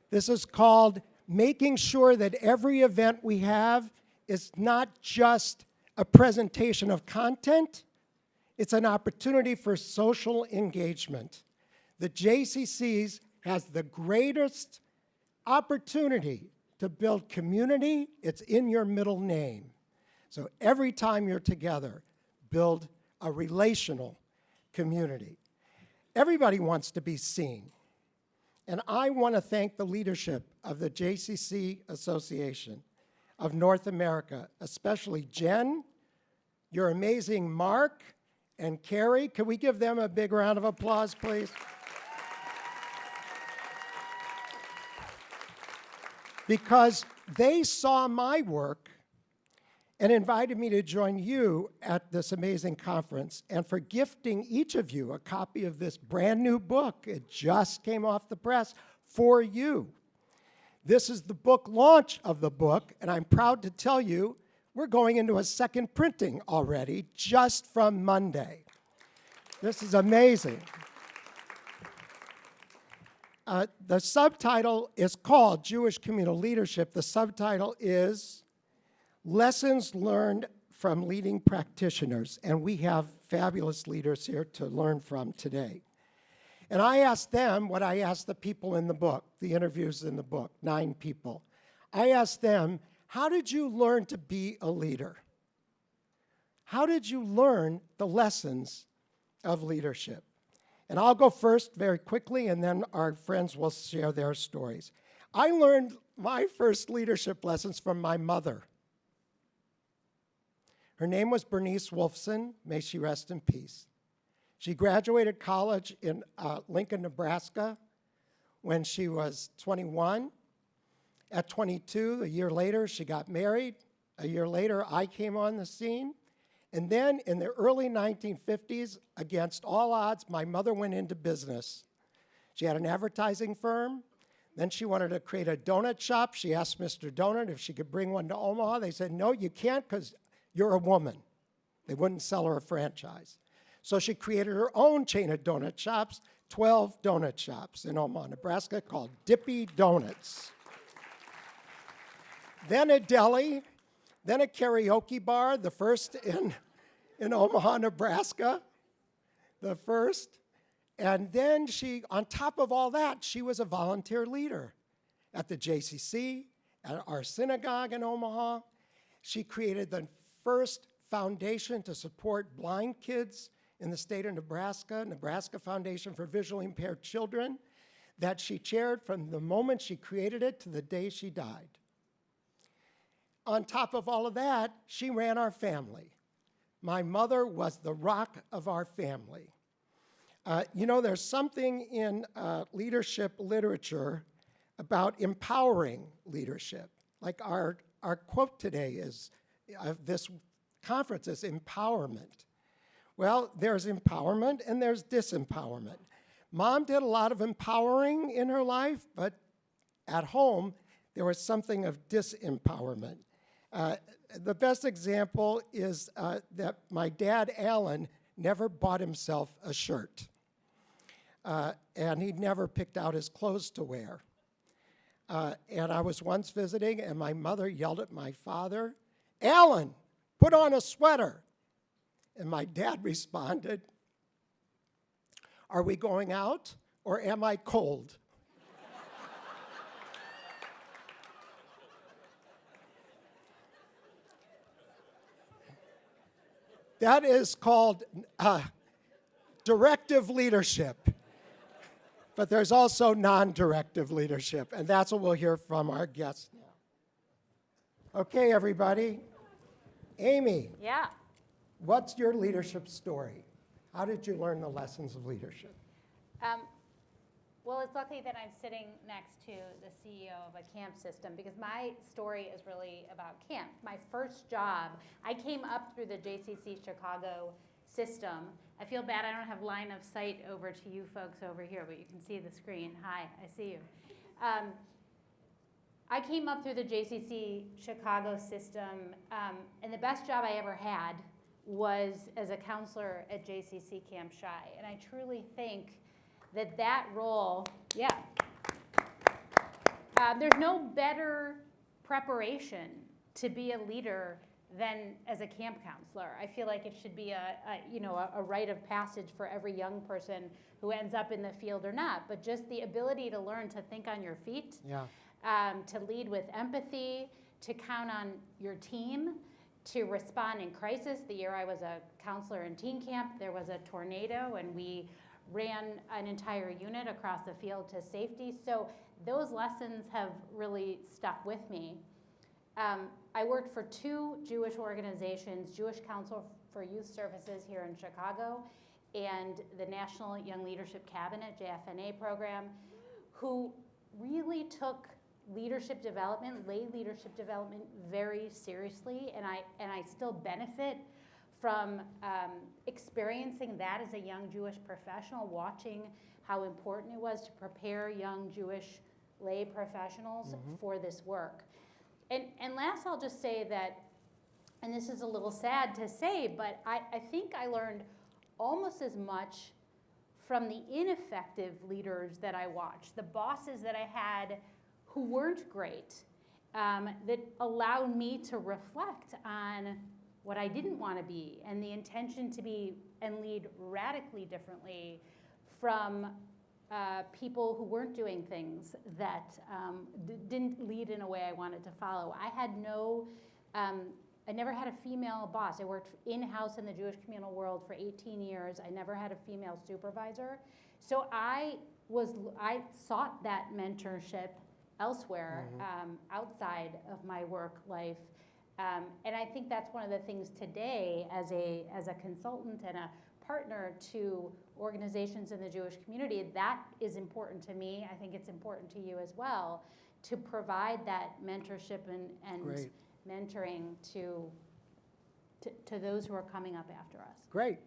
This is called making sure that every event we have is not just a presentation of content, it's an opportunity for social engagement. The JCCs has the greatest opportunity to build community. It's in your middle name. So every time you're together, build a relational community. Everybody wants to be seen. And I want to thank the leadership of the JCC Association of North America, especially Jen, your amazing Mark, and Carrie. Can we give them a big round of applause, please? Because they saw my work and invited me to join you at this amazing conference, and for gifting each of you a copy of this brand new book. It just came off the press for you. This is the book launch of the book, and I'm proud to tell you we're going into a second printing already just from Monday. This is amazing. The subtitle is called Jewish Communal Leadership. The subtitle is Lessons Learned from Leading Practitioners, and we have fabulous leaders here to learn from today. And I asked them what I asked the people in the book, the interviews in the book, 9 people. I asked them, how did you learn to be a leader? How did you learn the lessons of leadership? And I'll go first very quickly, and then our friends will share their stories. I learned my first leadership lessons from my mother. Her name was Bernice Wolfson. May she rest in peace. She graduated college in Lincoln, Nebraska when she was 21. At 22, a year later, she got married. A year later, I came on the scene. And then in the early 1950s, against all odds, my mother went into business. She had an advertising firm. Then she wanted to create a donut shop. She asked Mr. Donut if she could bring one to Omaha. They said, no, you can't because you're a woman. They wouldn't sell her a franchise. So she created her own chain of donut shops, 12 donut shops in Omaha, Nebraska, called Dippy Donuts. Then a deli, then a karaoke bar, the first in Omaha, Nebraska, the first. And then she, on top of all that, she was a volunteer leader at the JCC, at our synagogue in Omaha. She created the first foundation to support blind kids in the state of Nebraska, Nebraska Foundation for Visually Impaired Children, that she chaired from the moment she created it to the day she died. On top of all of that, she ran our family. My mother was the rock of our family. There's something in leadership literature about empowering leadership. Like our quote today is, this conference is empowerment. Well, there's empowerment and there's disempowerment. Mom did a lot of empowering in her life, but at home, there was something of disempowerment. The best example is that my dad, Alan, never bought himself a shirt. And he never picked out his clothes to wear. And I was once visiting, and my mother yelled at my father, "Alan, put on a sweater." And my dad responded, "Are we going out, or am I cold?" That is called directive leadership. But there's also non-directive leadership, and that's what we'll hear from our guests now. Okay, everybody. Amy. Yeah. What's your leadership story? How did you learn the lessons of leadership? Well, it's lucky that I'm sitting next to the CEO of a camp system, because my story is really about camp. My first job, I came up through the JCC Chicago system. I feel bad I don't have line of sight over to you folks over here, but you can see the screen. Hi, I see you. I came up through the JCC Chicago system, and the best job I ever had was as a counselor at JCC Camp Shy. And I truly think that role, there's no better preparation to be a leader than as a camp counselor. I feel like it should be a rite of passage for every young person who ends up in the field or not, but just the ability to learn to think on your feet, to lead with empathy, to count on your team, to respond in crisis. The year I was a counselor in teen camp, there was a tornado, and we ran an entire unit across the field to safety. So those lessons have really stuck with me. I worked for 2 Jewish organizations, Jewish Council for Youth Services here in Chicago and the National Young Leadership Cabinet, JFNA program, who really took leadership development, lay leadership development very seriously, and I still benefit from experiencing that as a young Jewish professional, watching how important it was to prepare young Jewish lay professionals for this work. And last, I'll just say that, and this is a little sad to say, but I think I learned almost as much from the ineffective leaders that I watched, the bosses that I had who weren't great, that allowed me to reflect on what I didn't want to be, and the intention to be and lead radically differently from people who weren't doing things that didn't lead in a way I wanted to follow. I never had a female boss. I worked in-house in the Jewish communal world for 18 years. I never had a female supervisor. So I sought that mentorship elsewhere, outside of my work life. And I think that's one of the things today as a consultant and a partner to organizations in the Jewish community, that is important to me. I think it's important to you as well, to provide that mentorship and mentoring to those who are coming up after us. Great.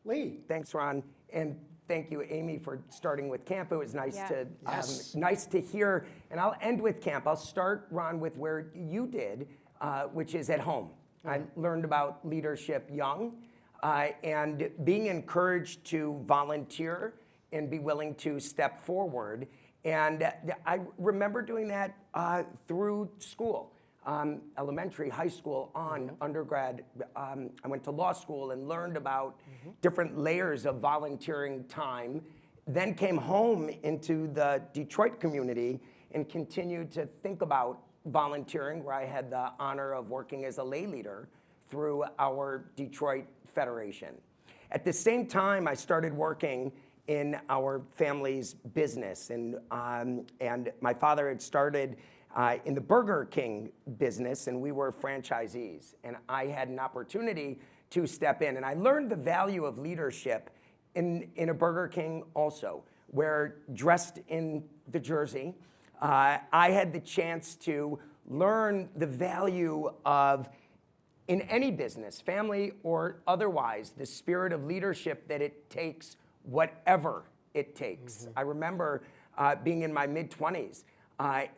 Lee. Thanks, Ron, and thank you, Amy, for starting with camp. It was nice Yes. to hear, and I'll end with camp. I'll start, Ron, with where you did, which is at home. I learned about leadership young, and being encouraged to volunteer and be willing to step forward. And I remember doing that through school. Elementary, high school, undergrad. I went to law school and learned about different layers of volunteering time. Then came home into the Detroit community and continued to think about volunteering, where I had the honor of working as a lay leader through our Detroit Federation. At the same time, I started working in our family's business, and my father had started in the Burger King business, and we were franchisees. And I had an opportunity to step in, and I learned the value of leadership in a Burger King also, where dressed in the jersey, I had the chance to learn the value of, in any business, family or otherwise, the spirit of leadership that it takes, whatever it takes. I remember being in my mid-20s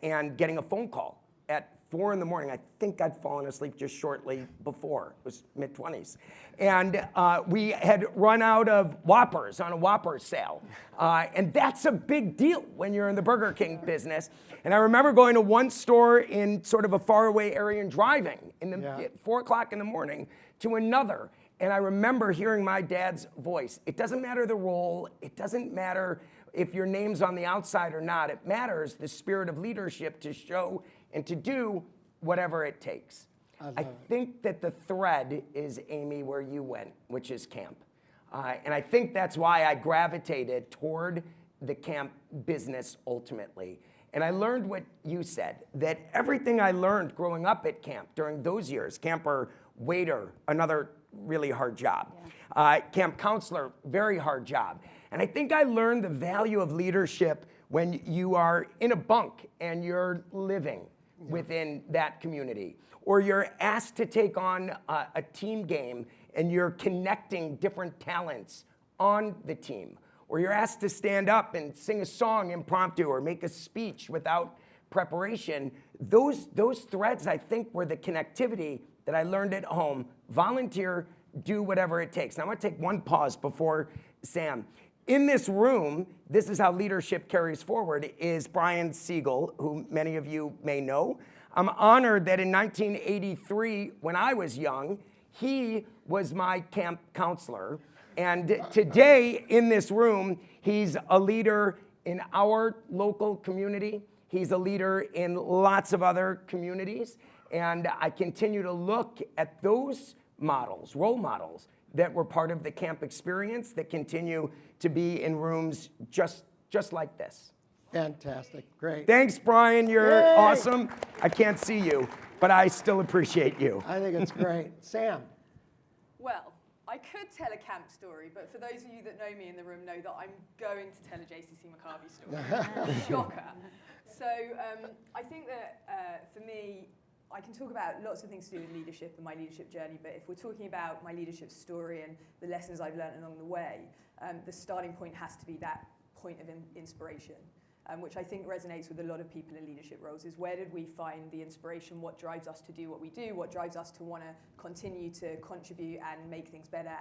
and getting a phone call at 4 in the morning. I think I'd fallen asleep just shortly before. It was mid-20s. And we had run out of Whoppers on a Whopper sale. And that's a big deal when you're in the Burger King business. And I remember going to one store in sort of a faraway area and driving at 4 o'clock in the morning to another. And I remember hearing my dad's voice. It doesn't matter the role. It doesn't matter if your name's on the outside or not. It matters the spirit of leadership to show and to do whatever it takes. I think that the thread is, Amy, where you went, which is camp. And I think that's why I gravitated toward the camp business ultimately. And I learned what you said, that everything I learned growing up at camp during those years, camper, waiter, another really hard job, camp counselor, very hard job. And I think I learned the value of leadership when you are in a bunk and you're living within that community, or you're asked to take on a team game and you're connecting different talents on the team, or you're asked to stand up and sing a song impromptu or make a speech without preparation. Those threads, I think, were the connectivity that I learned at home. Volunteer, do whatever it takes. Now, I want to take one pause before Sam. In this room, this is how leadership carries forward, is Brian Siegel, who many of you may know. I'm honored that in 1983, when I was young, he was my camp counselor. And today in this room, he's a leader in our local community. He's a leader in lots of other communities. And I continue to look at those models, role models, that were part of the camp experience that continue to be in rooms just like this. Fantastic, great. Thanks, Brian, you're awesome. I can't see you, but I still appreciate you. I think it's great. Sam. Well, I could tell a camp story, but for those of you that know me in the room know that I'm going to tell a JCC Maccabi story. Shocker. So I think that for me, I can talk about lots of things to do with leadership and my leadership journey, but if we're talking about my leadership story and the lessons I've learned along the way, the starting point has to be that point of inspiration, which I think resonates with a lot of people in leadership roles, is where did we find the inspiration, what drives us to do what we do, what drives us to want to continue to contribute and make things better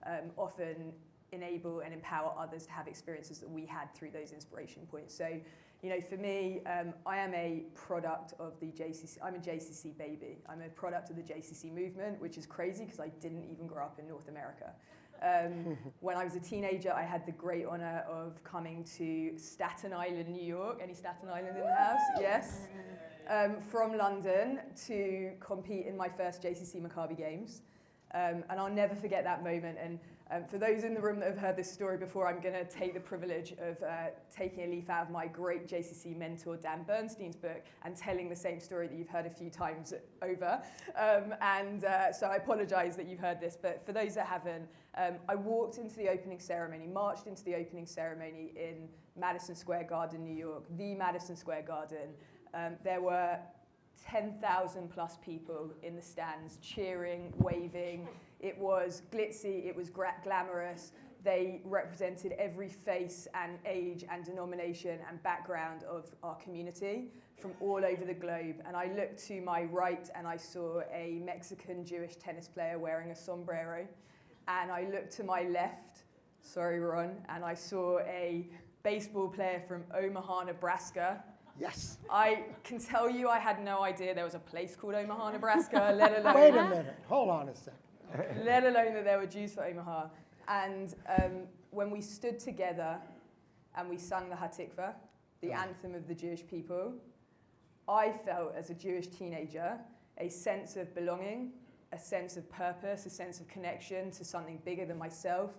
and often enable and empower others to have experiences that we had through those inspiration points. So, you know, for me, I am a product of the JCC. I'm a JCC baby. I'm a product of the JCC movement, which is crazy because I didn't even grow up in North America. When I was a teenager, I had the great honor of coming to Staten Island, New York. Any Staten Island in the house? Yes. From London to compete in my first JCC Maccabi games. And I'll never forget that moment. And for those in the room that have heard this story before, I'm going to take the privilege of taking a leaf out of my great JCC mentor, Dan Bernstein's book, and telling the same story that you've heard a few times over. So I apologize that you've heard this, but for those that haven't, I walked into the opening ceremony, marched into the opening ceremony in Madison Square Garden, New York, the Madison Square Garden. There were 10,000 plus people in the stands cheering, waving. It was glitzy, it was glamorous. They represented every face and age and denomination and background of our community from all over the globe. And I looked to my right and I saw a Mexican Jewish tennis player wearing a sombrero. And I looked to my left, sorry Ron, and I saw a baseball player from Omaha, Nebraska. Yes. I can tell you I had no idea there was a place called Omaha, Nebraska, let alone... Wait a minute, hold on a second. Let alone that there were Jews for Omaha. And when we stood together and we sung the Hatikva, the anthem of the Jewish people, I felt as a Jewish teenager a sense of belonging, a sense of purpose, a sense of connection to something bigger than myself,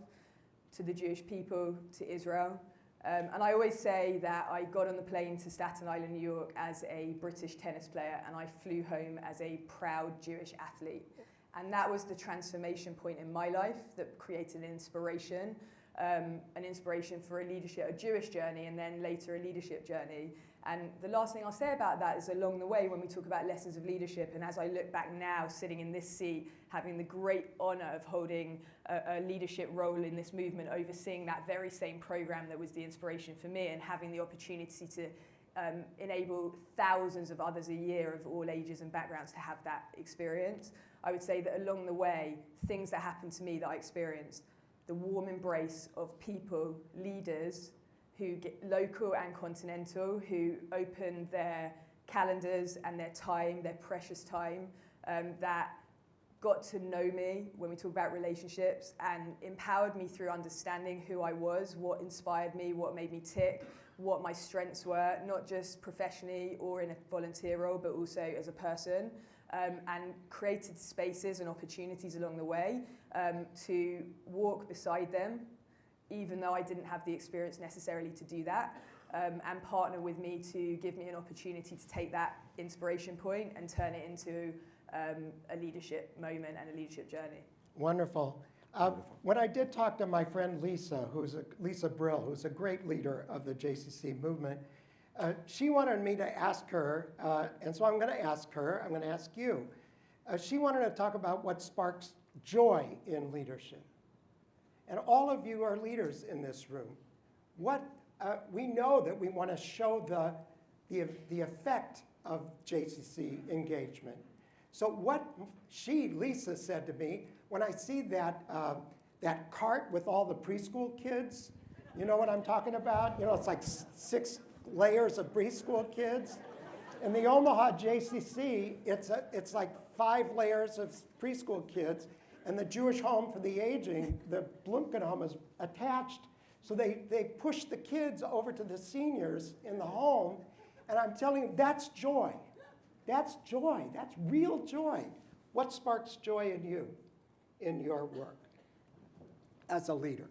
to the Jewish people, to Israel. And I always say that I got on the plane to Staten Island, New York as a British tennis player, and I flew home as a proud Jewish athlete. And that was the transformation point in my life that created an inspiration an inspiration for a Jewish journey, and then later a leadership journey. And the last thing I'll say about that is along the way when we talk about lessons of leadership, and as I look back now, sitting in this seat, having the great honor of holding a leadership role in this movement, overseeing that very same program that was the inspiration for me, and having the opportunity to enable thousands of others a year of all ages and backgrounds to have that experience. I would say that along the way, things that happened to me that I experienced, the warm embrace of people, leaders, who get local and continental, who open their calendars and their time, their precious time, that got to know me when we talk about relationships and empowered me through understanding who I was, what inspired me, what made me tick, what my strengths were, not just professionally or in a volunteer role, but also as a person, and created spaces and opportunities along the way to walk beside them, even though I didn't have the experience necessarily to do that, and partner with me to give me an opportunity to take that inspiration point and turn it into a leadership moment and a leadership journey. Wonderful. When I did talk to my friend Lisa, Lisa Brill, who's a great leader of the JCC movement, she wanted me to ask her, and so I'm going to ask her, I'm going to ask you. She wanted to talk about what sparks joy in leadership. And all of you are leaders in this room. We know that we want to show the effect of JCC engagement. So what Lisa said to me, when I see that cart with all the preschool kids, you know what I'm talking about? You know, it's like 6 layers of preschool kids. In the Omaha JCC, it's like 5 layers of preschool kids. And the Jewish Home for the Aging, the Bloomfield home, is attached. So they push the kids over to the seniors in the home. And I'm telling you, that's joy. That's joy. That's real joy. What sparks joy in you, in your work as a leader?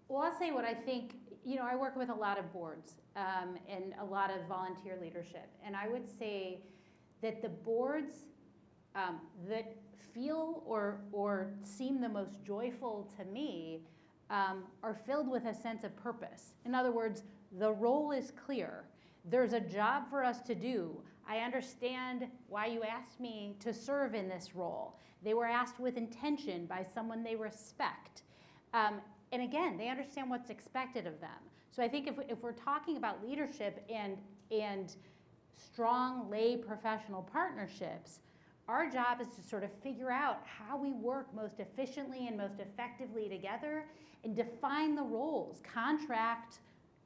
Well, I'll say what I think. You know, I work with a lot of boards and a lot of volunteer leadership. And I would say that the boards that feel or seem the most joyful to me are filled with a sense of purpose. In other words, the role is clear. There's a job for us to do. I understand why you asked me to serve in this role. They were asked with intention by someone they respect. And again, they understand what's expected of them. So I think if we're talking about leadership and strong lay professional partnerships, our job is to sort of figure out how we work most efficiently and most effectively together and define the roles. Contract,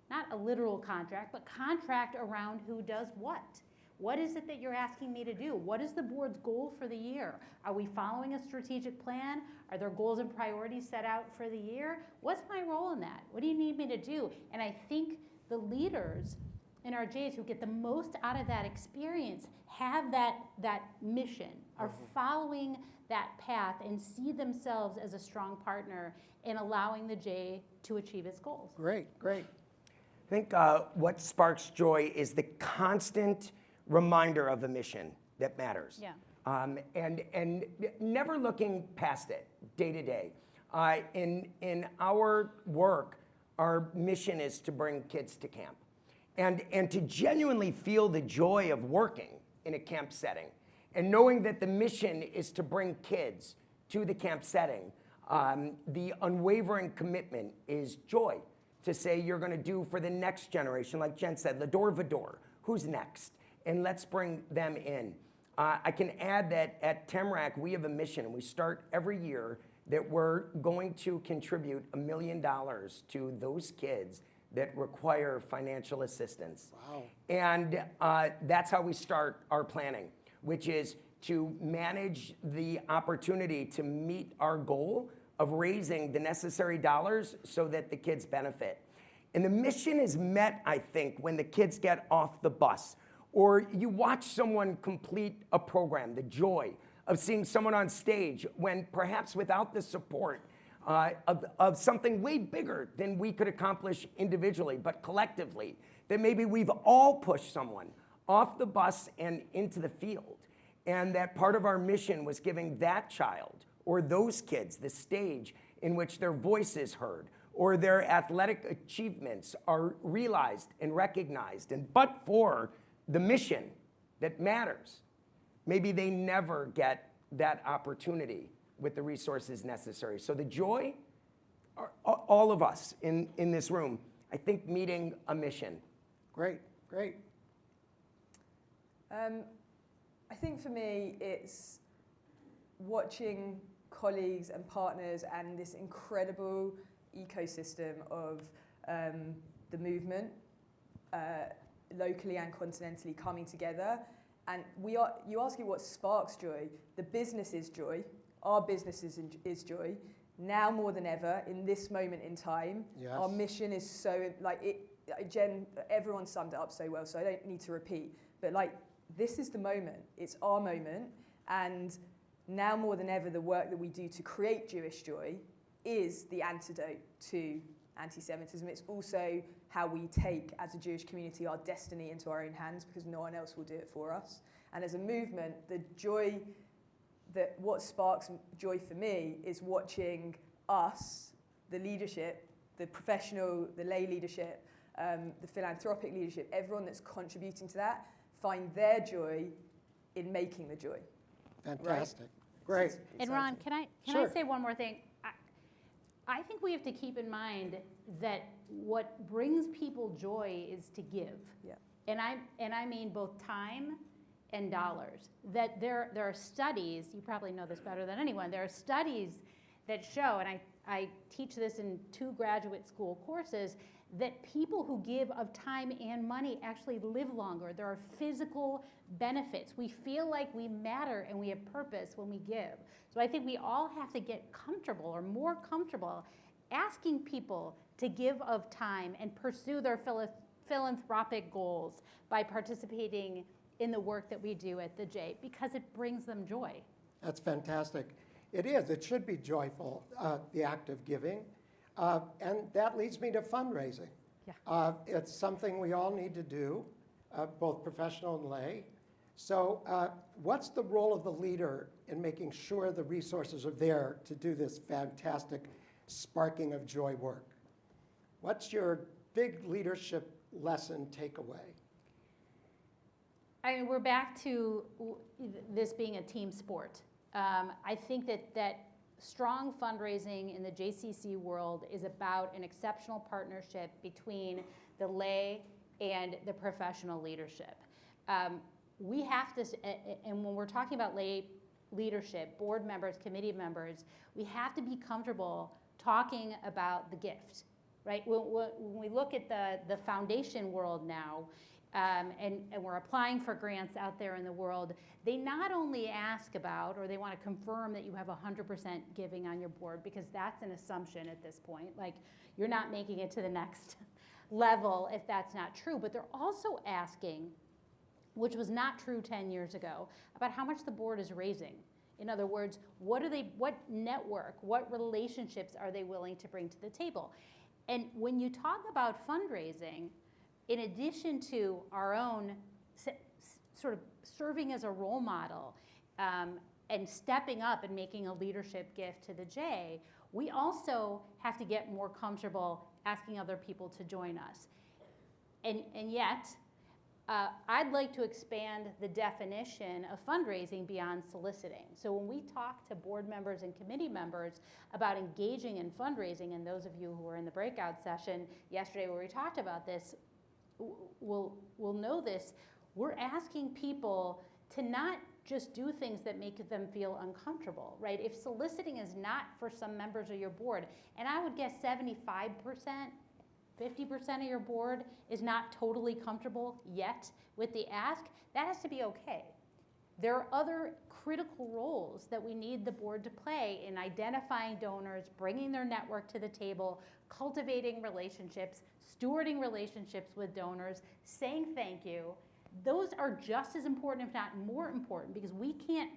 not a literal contract, but contract around who does what. What is it that you're asking me to do? What is the board's goal for the year? Are we following a strategic plan? Are there goals and priorities set out for the year? What's my role in that? What do you need me to do? And I think the leaders in our J's who get the most out of that experience have that mission, are following that path and see themselves as a strong partner in allowing the J to achieve its goals. Great, great. I think what sparks joy is the constant reminder of a mission that matters. Yeah. And never looking past it day to day. In our work, our mission is to bring kids to camp. And to genuinely feel the joy of working in a camp setting and knowing that the mission is to bring kids to the camp setting, the unwavering commitment is joy. To say you're going to do for the next generation, like Jen said, Lador Vador, who's next? And let's bring them in. I can add that at Tamarack, we have a mission, and we start every year that we're going to contribute $1 million to those kids that require financial assistance. Wow. And that's how we start our planning, which is to manage the opportunity to meet our goal of raising the necessary dollars so that the kids benefit. And the mission is met, I think, when the kids get off the bus, or you watch someone complete a program, the joy of seeing someone on stage when perhaps without the support of something way bigger than we could accomplish individually, but collectively, that maybe we've all pushed someone off the bus and into the field. And that part of our mission was giving that child or those kids the stage in which their voice is heard or their athletic achievements are realized and recognized, but for the mission that matters, maybe they never get that opportunity with the resources necessary. So the joy, all of us in this room, I think meeting a mission. Great, great. I think for me, it's watching colleagues and partners and this incredible ecosystem of the movement, locally and continentally, coming together. And you ask me what sparks joy. The business is joy. Our business is joy. Now more than ever, in this moment in time, Yes. our mission is so, Jen, everyone summed it up so well, so I don't need to repeat. But this is the moment. It's our moment. And now more than ever, the work that we do to create Jewish joy is the antidote to anti-Semitism. It's also how we take, as a Jewish community, our destiny into our own hands, because no one else will do it for us. And as a movement, the joy, what sparks joy for me is watching us, the leadership, the professional, the lay leadership, the philanthropic leadership, everyone that's contributing to that, find their joy in making the joy. Fantastic. Great. And Ron, can I Sure. say one more thing? I think we have to keep in mind that what brings people joy is to give. Yeah. And I mean both time and dollars. That there are studies, you probably know this better than anyone, there are studies that show, and I teach this in 2 graduate school courses, that people who give of time and money actually live longer. There are physical benefits. We feel like we matter and we have purpose when we give. So I think we all have to get comfortable or more comfortable asking people to give of time and pursue their philanthropic goals by participating in the work that we do at the J, because it brings them joy. That's fantastic. It is. It should be joyful, the act of giving. And that leads me to fundraising. Yeah. It's something we all need to do, both professional and lay. So what's the role of the leader in making sure the resources are there to do this fantastic sparking of joy work? What's your big leadership lesson takeaway? I mean, we're back to this being a team sport. I think that strong fundraising in the JCC world is about an exceptional partnership between the lay and the professional leadership. We have to, and when we're talking about lay leadership, board members, committee members, we have to be comfortable talking about the gift, right? When we look at the foundation world now, and we're applying for grants out there in the world, they not only ask about, or they want to confirm that you have 100% giving on your board, because that's an assumption at this point. Like, you're not making it to the next level if that's not true. But they're also asking, which was not true 10 years ago, about how much the board is raising. In other words, what network, what relationships are they willing to bring to the table? And when you talk about fundraising, in addition to our own sort of serving as a role model and stepping up and making a leadership gift to the J, we also have to get more comfortable asking other people to join us. And yet, I'd like to expand the definition of fundraising beyond soliciting. So when we talk to board members and committee members about engaging in fundraising, and those of you who were in the breakout session yesterday where we talked about this, will know this, we're asking people to not just do things that make them feel uncomfortable, right? If soliciting is not for some members of your board, and I would guess 75%, 50% of your board is not totally comfortable yet with the ask, that has to be okay. There are other critical roles that we need the board to play in identifying donors, bringing their network to the table, cultivating relationships, stewarding relationships with donors, saying thank you. Those are just as important, if not more important, because we can't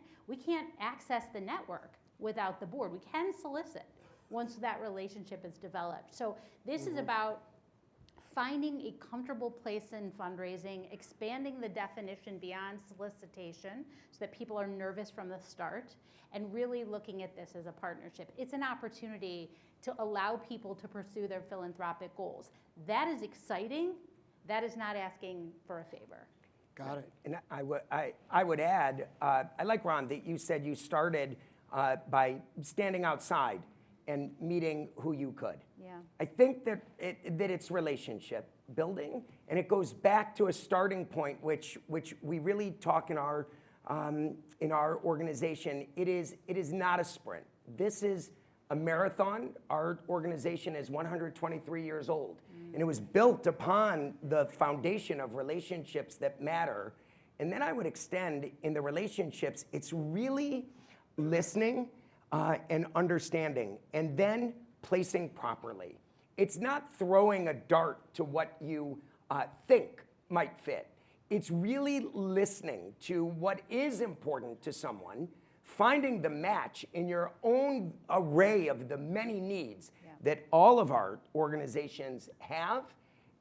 access the network without the board. We can solicit once that relationship is developed. So this is about finding a comfortable place in fundraising, expanding the definition beyond solicitation so that people are nervous from the start, and really looking at this as a partnership. It's an opportunity to allow people to pursue their philanthropic goals. That is exciting. That is not asking for a favor. Got it. And I would add, I like, Ron, that you said you started by standing outside and meeting who you could. Yeah. I think that it's relationship building, and it goes back to a starting point, which we really talk in our organization. It is not a sprint. This is a marathon. Our organization is 123 years old, and it was built upon the foundation of relationships that matter. And then I would extend in the relationships, it's really listening and understanding, and then placing properly. It's not throwing a dart to what you think might fit. It's really listening to what is important to someone, finding the match in your own array of the many needs that all of our organizations have,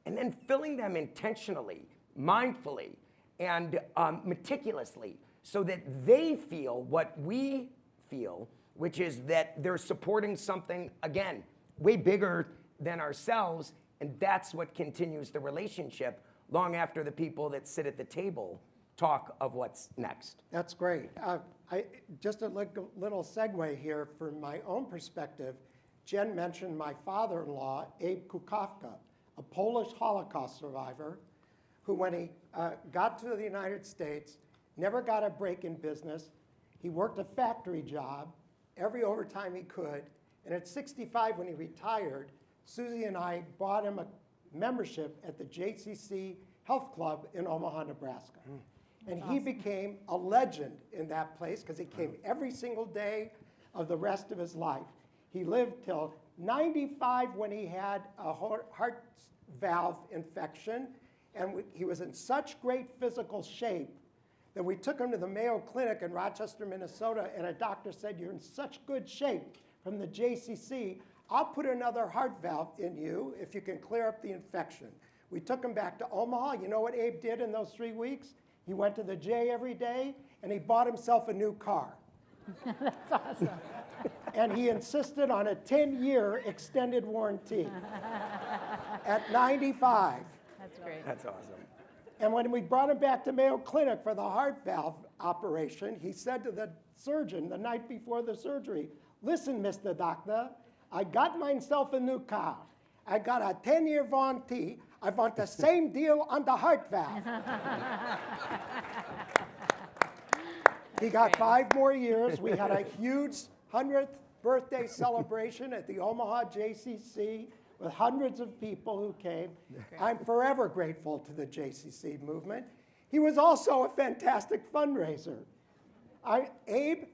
and then filling them intentionally, mindfully, and meticulously, so that they feel what we feel, which is that they're supporting something, again, way bigger than ourselves, and that's what continues the relationship long after the people that sit at the table talk of what's next. That's great. Just a little segue here from my own perspective. Jen mentioned my father-in-law, Abe Kukawka, a Polish Holocaust survivor, who when he got to the United States, never got a break in business. He worked a factory job every overtime he could, and at 65 when he retired, Susie and I bought him a membership at the JCC Health Club in Omaha, Nebraska. And he became a legend in that place because he came every single day of the rest of his life. He lived till 95 when he had a heart valve infection, and he was in such great physical shape that we took him to the Mayo Clinic in Rochester, Minnesota, and a doctor said, "You're in such good shape from the JCC, I'll put another heart valve in you if you can clear up the infection." We took him back to Omaha. You know what Abe did in those 3 weeks? He went to the J every day, and he bought himself a new car. That's awesome. And he insisted on a 10-year extended warranty at 95. That's great. That's awesome. And when we brought him back to Mayo Clinic for the heart valve operation, he said to the surgeon the night before the surgery, "Listen, Mr. Doctor, I got myself a new car. I got a 10-year warranty. I want the same deal on the heart valve." He got 5 more years. We had a huge 100th birthday celebration at the Omaha JCC with hundreds of people who came. I'm forever grateful to the JCC movement. He was also a fantastic fundraiser. Abe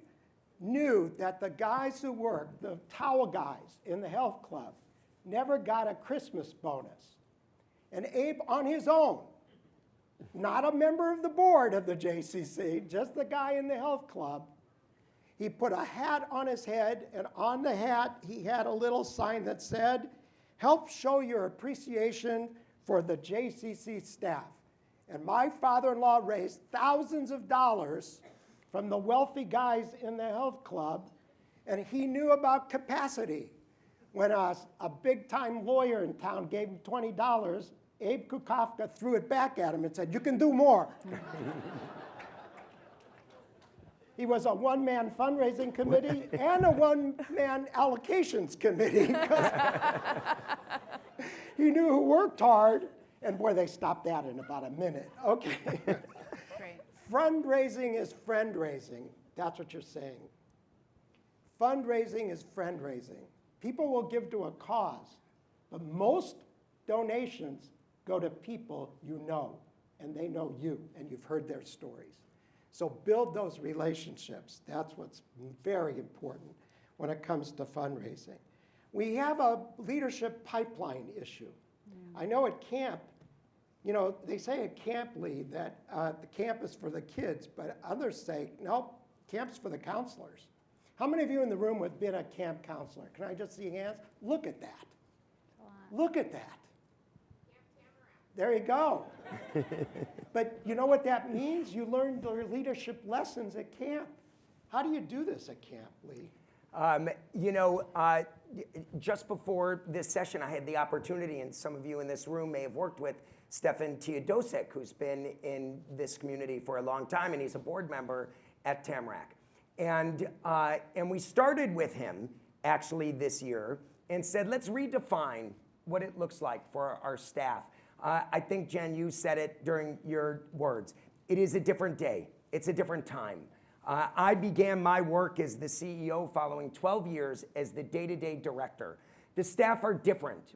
knew that the guys who worked, the towel guys in the health club, never got a Christmas bonus. And Abe, on his own, not a member of the board of the JCC, just the guy in the health club, he put a hat on his head, and on the hat, he had a little sign that said, "Help show your appreciation for the JCC staff." And my father-in-law raised thousands of dollars from the wealthy guys in the health club, and he knew about capacity. When a big-time lawyer in town gave him $20, Abe Kukawka threw it back at him and said, "You can do more." He was a one-man fundraising committee and a one-man allocations committee. He knew who worked hard, and boy, they stopped that in about a minute. Okay. Great. Fundraising is friend-raising. That's what you're saying. Fundraising is friend-raising. People will give to a cause, but most donations go to people you know, and they know you, and you've heard their stories. So build those relationships. That's what's very important when it comes to fundraising. We have a leadership pipeline issue. I know at camp, you know, they say at Camp Lee that the camp is for the kids, but others say, nope, camp's for the counselors. How many of you in the room have been a camp counselor? Can I just see hands? Look at that. Look at that. There you go. But you know what that means? You learned your leadership lessons at camp. How do you do this at camp, Lee? Just before this session, I had the opportunity, and some of you in this room may have worked with Stefan Teodosek, who's been in this community for a long time, and he's a board member at Tamarack. And we started with him, actually, this year, and said, let's redefine what it looks like for our staff. I think, Jen, you said it during your words. It is a different day. It's a different time. I began my work as the CEO following 12 years as the day-to-day director. The staff are different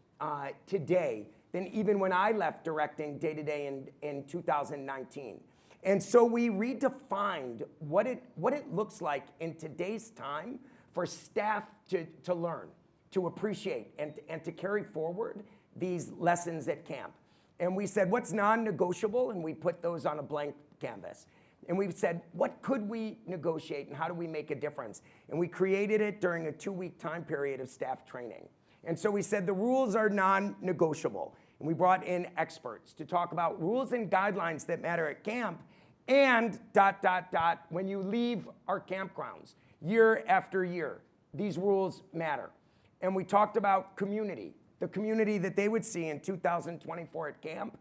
today than even when I left directing day-to-day in 2019. And so we redefined what it looks like in today's time for staff to learn, to appreciate, and to carry forward these lessons at camp. And we said, what's non-negotiable? And we put those on a blank canvas. And we said, what could we negotiate and how do we make a difference? And we created it during a 2-week time period of staff training. And so we said the rules are non-negotiable. And we brought in experts to talk about rules and guidelines that matter at camp and ... when you leave our campgrounds year after year. These rules matter. And we talked about community, the community that they would see in 2024 at camp,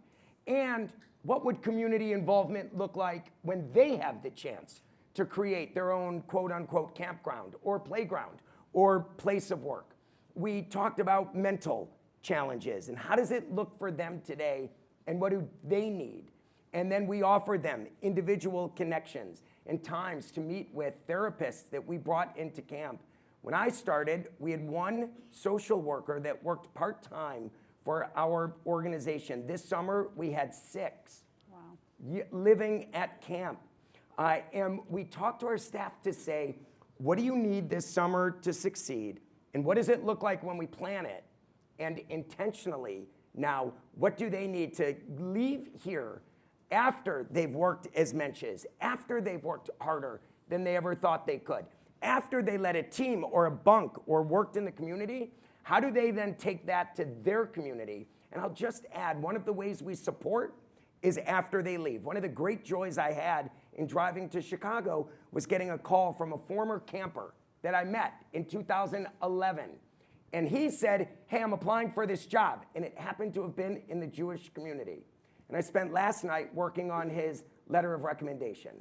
and what would community involvement look like when they have the chance to create their own quote-unquote campground or playground or place of work. We talked about mental challenges and how does it look for them today and what do they need? And then we offered them individual connections and times to meet with therapists that we brought into camp. When I started, we had one social worker that worked part-time for our organization. This summer, we had 6 living at camp. And we talked to our staff to say, what do you need this summer to succeed? And what does it look like when we plan it? And intentionally, now, what do they need to leave here after they've worked as menches, after they've worked harder than they ever thought they could, after they led a team or a bunk or worked in the community? How do they then take that to their community? And I'll just add, one of the ways we support is after they leave. One of the great joys I had in driving to Chicago was getting a call from a former camper that I met in 2011. And he said, hey, I'm applying for this job. And it happened to have been in the Jewish community. And I spent last night working on his letter of recommendation.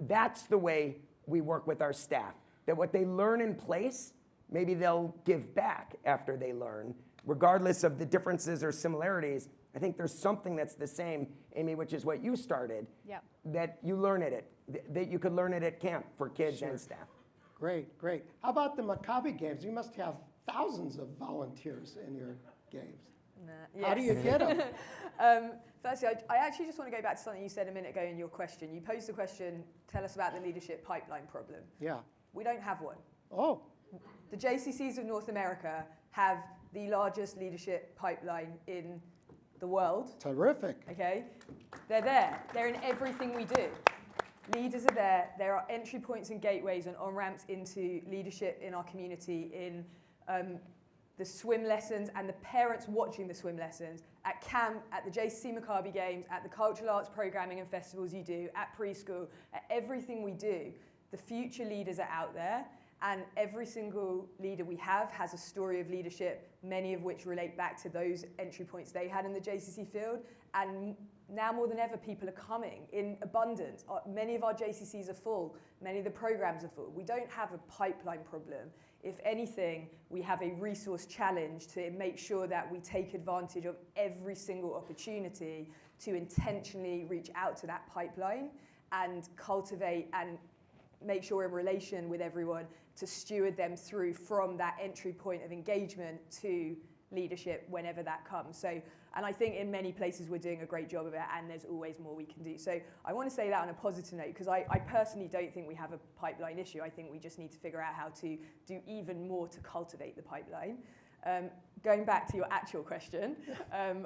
That's the way we work with our staff, that what they learn in place, maybe they'll give back after they learn, regardless of the differences or similarities. I think there's something that's the same, Amy, which is what you started, that you learn it, that you could learn it at camp for kids and staff. Great, great. How about the Maccabi games? You must have thousands of volunteers in your games. Yes. How do you get them? Firstly, I actually just want to go back to something you said a minute ago in your question. You posed the question, tell us about the leadership pipeline problem. Yeah. We don't have one. Oh. The JCCs of North America have the largest leadership pipeline in the world. Terrific. Okay? They're there. They're in everything we do. Leaders are there. There are entry points and gateways and on-ramps into leadership in our community, in the swim lessons and the parents watching the swim lessons, at camp, at the JCC Maccabi games, at the cultural arts programming and festivals you do, at preschool, at everything we do. The future leaders are out there, and every single leader we have has a story of leadership, many of which relate back to those entry points they had in the JCC field. And now more than ever, people are coming in abundance. Many of our JCCs are full. Many of the programs are full. We don't have a pipeline problem. If anything, we have a resource challenge to make sure that we take advantage of every single opportunity to intentionally reach out to that pipeline and cultivate and make sure we're in relation with everyone to steward them through from that entry point of engagement to leadership whenever that comes. So, and I think in many places we're doing a great job of it, and there's always more we can do. So I want to say that on a positive note, because I personally don't think we have a pipeline issue. I think we just need to figure out how to do even more to cultivate the pipeline. Going back to your actual question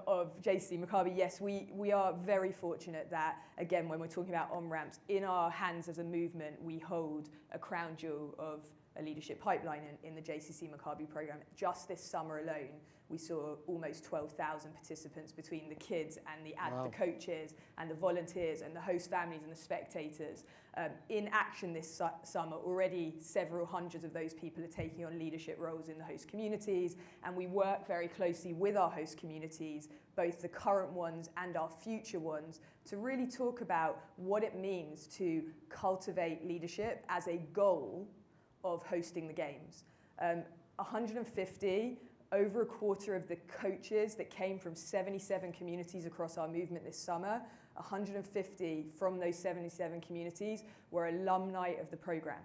of JCC Maccabi, yes, we are very fortunate that, again, when we're talking about on-ramps, in our hands as a movement, we hold a crown jewel of a leadership pipeline in the JCC Maccabi program. Just this summer alone, we saw almost 12,000 participants between the kids and the coaches and the volunteers and the host families and the spectators. In action this summer, already several hundreds of those people are taking on leadership roles in the host communities, and we work very closely with our host communities, both the current ones and our future ones, to really talk about what it means to cultivate leadership as a goal of hosting the games. 150, over a quarter of the coaches that came from 77 communities across our movement this summer, 150 from those 77 communities were alumni of the program.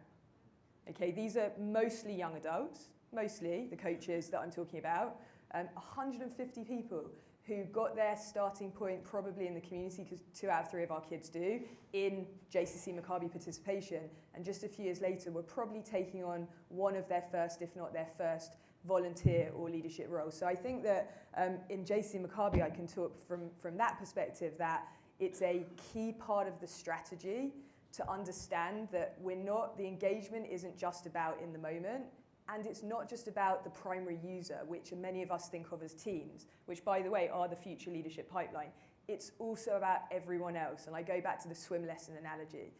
Okay, these are mostly young adults, mostly the coaches that I'm talking about, 150 people who got their starting point probably in the community, because 2 out of 3 of our kids do, in JCC Maccabi participation, and just a few years later were probably taking on one of their first, if not their first, volunteer or leadership roles. So I think that in JCC Maccabi I can talk from that perspective that it's a key part of the strategy to understand that the engagement isn't just about in the moment, and it's not just about the primary user, which many of us think of as teens, which, by the way, are the future leadership pipeline. It's also about everyone else. And I go back to the swim lesson analogy.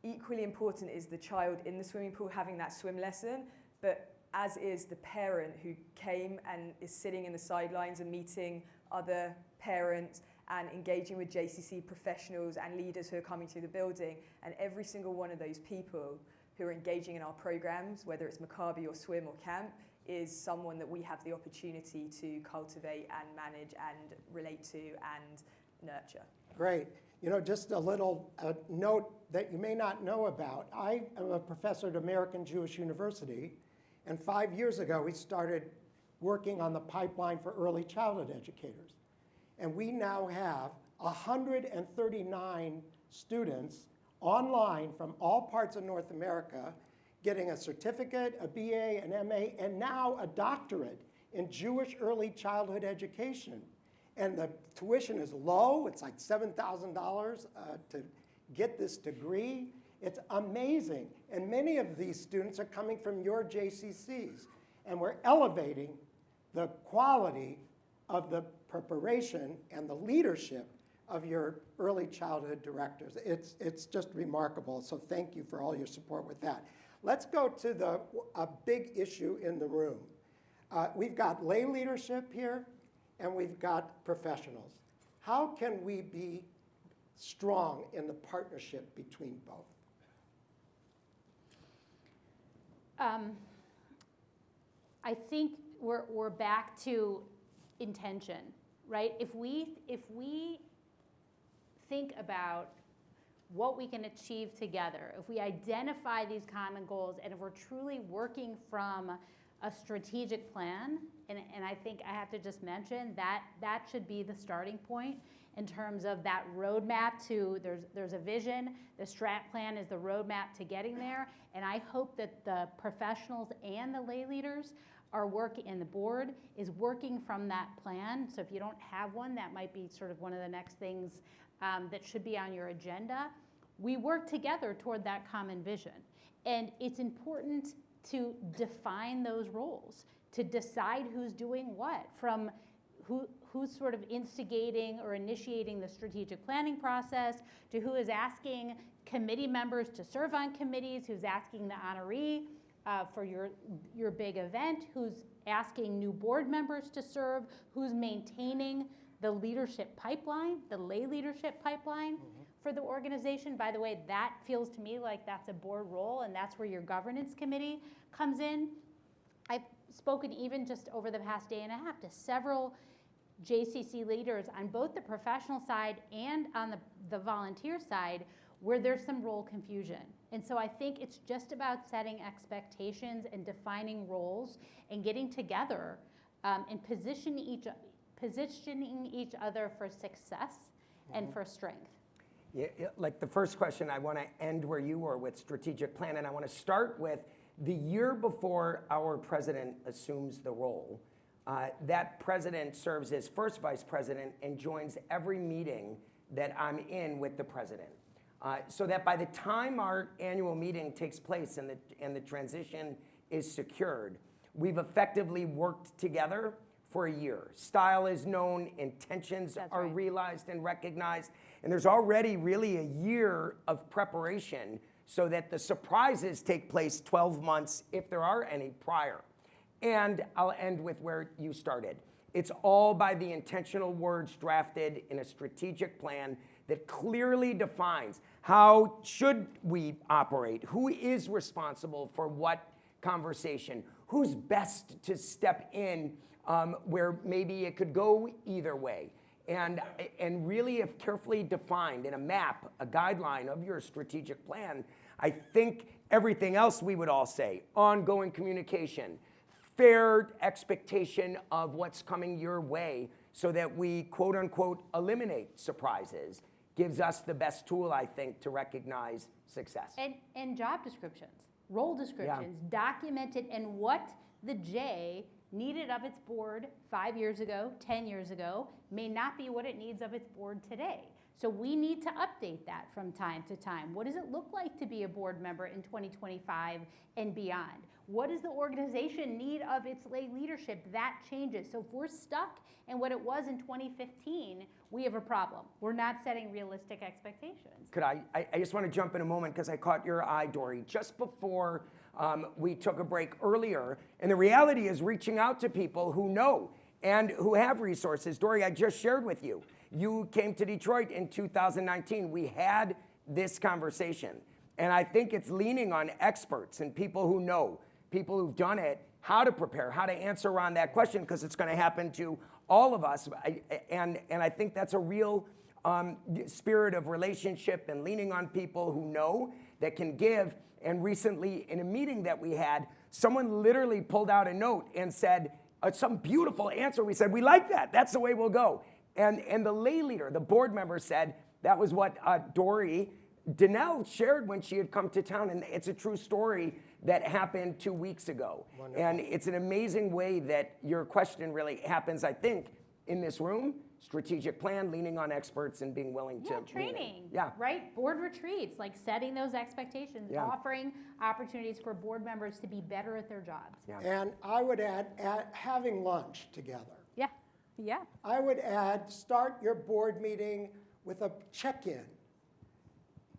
Equally important is the child in the swimming pool having that swim lesson, but as is the parent who came and is sitting in the sidelines and meeting other parents and engaging with JCC professionals and leaders who are coming through the building. And every single one of those people who are engaging in our programs, whether it's Maccabi or swim or camp, is someone that we have the opportunity to cultivate and manage and relate to and nurture. Great. You know, just a little note that you may not know about. I am a professor at American Jewish University, and 5 years ago we started working on the pipeline for early childhood educators. And we now have 139 students online from all parts of North America getting a certificate, a BA, an MA, and now a doctorate in Jewish early childhood education. And the tuition is low. It's like $7,000 to get this degree. It's amazing. And many of these students are coming from your JCCs. And we're elevating the quality of the preparation and the leadership of your early childhood directors. It's just remarkable. So thank you for all your support with that. Let's go to a big issue in the room. We've got lay leadership here, and we've got professionals. How can we be strong in the partnership between both? I think we're back to intention, right? If we think about what we can achieve together, if we identify these common goals, and if we're truly working from a strategic plan, and I think I have to just mention that that should be the starting point in terms of that roadmap to, there's a vision, the strat plan is the roadmap to getting there, and I hope that the professionals and the lay leaders are working, and the board is working from that plan. So if you don't have one, that might be sort of one of the next things that should be on your agenda. We work together toward that common vision. And it's important to define those roles, to decide who's doing what, from who's sort of instigating or initiating the strategic planning process, to who is asking committee members to serve on committees, who's asking the honoree for your big event, who's asking new board members to serve, who's maintaining the leadership pipeline, the lay leadership pipeline for the organization. By the way, that feels to me like that's a board role, and that's where your governance committee comes in. I've spoken even just over the past day and a half to several JCC leaders on both the professional side and on the volunteer side where there's some role confusion. And so I think it's just about setting expectations and defining roles and getting together and positioning each other for success and for strength. Yeah, like the first question, I want to end where you were with strategic plan, and I want to start with the year before our president assumes the role. That president serves as first vice president and joins every meeting that I'm in with the president. so that by the time our annual meeting takes place and the transition is secured, we've effectively worked together for a year. Style is known, intentions are realized and recognized, and there's already really a year of preparation so that the surprises take place 12 months, if there are any, prior. And I'll end with where you started. It's all by the intentional words drafted in a strategic plan that clearly defines how should we operate, who is responsible for what conversation, who's best to step in where maybe it could go either way. And really, if carefully defined in a map, a guideline of your strategic plan, I think everything else we would all say, ongoing communication, fair expectation of what's coming your way so that we, quote unquote, eliminate surprises, gives us the best tool, I think, to recognize success. And job descriptions, role descriptions, documented, and what the J needed of its board 5 years ago, 10 years ago, may not be what it needs of its board today. So we need to update that from time to time. What does it look like to be a board member in 2025 and beyond? What does the organization need of its lay leadership? That changes. So if we're stuck in what it was in 2015, we have a problem. We're not setting realistic expectations. Could I just want to jump in a moment because I caught your eye, Dory, just before we took a break earlier. And the reality is reaching out to people who know and who have resources. Dory, I just shared with you. You came to Detroit in 2019. We had this conversation. And I think it's leaning on experts and people who know, people who've done it, how to prepare, how to answer around that question, because it's going to happen to all of us. And I think that's a real spirit of relationship and leaning on people who know that can give. And recently, in a meeting that we had, someone literally pulled out a note and said, some beautiful answer. We said, we like that. That's the way we'll go. And the lay leader, the board member said, that was what Dory Donnell shared when she had come to town. And it's a true story that happened 2 weeks ago. Wonderful. And it's an amazing way that your question really happens, I think, in this room. Strategic plan, leaning on experts and being willing to training, yeah, right? Board retreats, like setting those expectations, offering opportunities for board members to be better at their jobs. Yeah. And I would add having lunch together. Yeah. I would add start your board meeting with a check-in,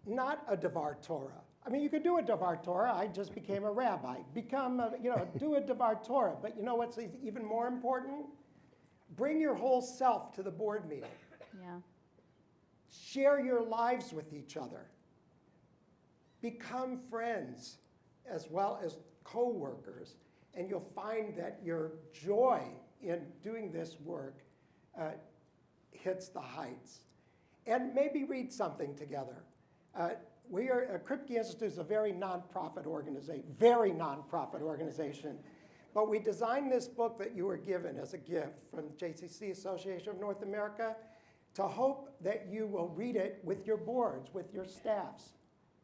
not a Devar Torah. I mean, you could do a Devar Torah. I just became a rabbi. Do a Devar Torah. But you know what's even more important? Bring your whole self to the board meeting. Yeah. Share your lives with each other. Become friends as well as co-workers. And you'll find that your joy in doing this work hits the heights. And maybe read something together. Kripke Institute is a very nonprofit organization, but we designed this book that you were given as a gift from JCC, Association of North America, to hope that you will read it with your boards, with your staffs,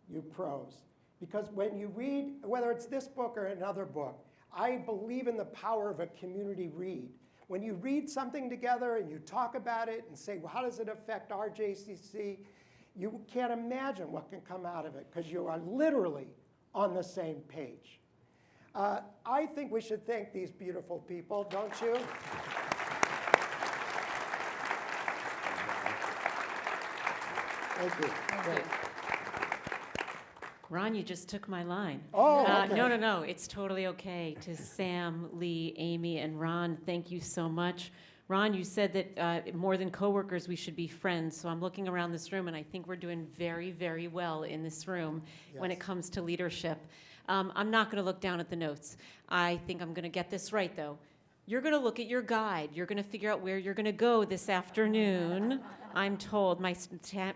you pros. Because when you read, whether it's this book or another book, I believe in the power of a community read. When you read something together and you talk about it and say, well, how does it affect our JCC? You can't imagine what can come out of it because you are literally on the same page. I think we should thank these beautiful people, don't you? Thank you. Thank you. Ron, you just took my line. Oh, okay. No, it's totally okay. To Sam, Lee, Amy, and Ron, thank you so much. Ron, you said that more than coworkers, we should be friends. So I'm looking around this room, and I think we're doing very, very well in this room when it comes to leadership. I'm not going to look down at the notes. I think I'm going to get this right, though. You're going to look at your guide. You're going to figure out where you're going to go this afternoon. I'm told. My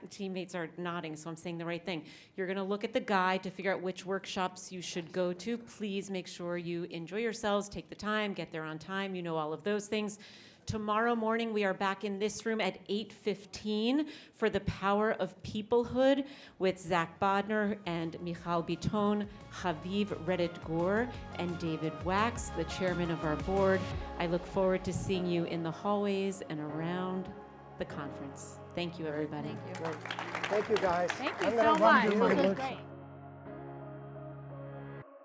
teammates are nodding, so I'm saying the right thing. You're going to look at the guide to figure out which workshops you should go to. Please make sure you enjoy yourselves, take the time, get there on time. You know all of those things. Tomorrow morning, we are back in this room at 8:15 for the Power of Peoplehood with Zach Bodner and Michal Biton, Haviv Reddit-Gur, and David Wax, the chairman of our board. I look forward to seeing you in the hallways and around the conference. Thank you, everybody. Thank you. Thank you, guys. Thank you I'm so gonna run much. to This my was workshop. great.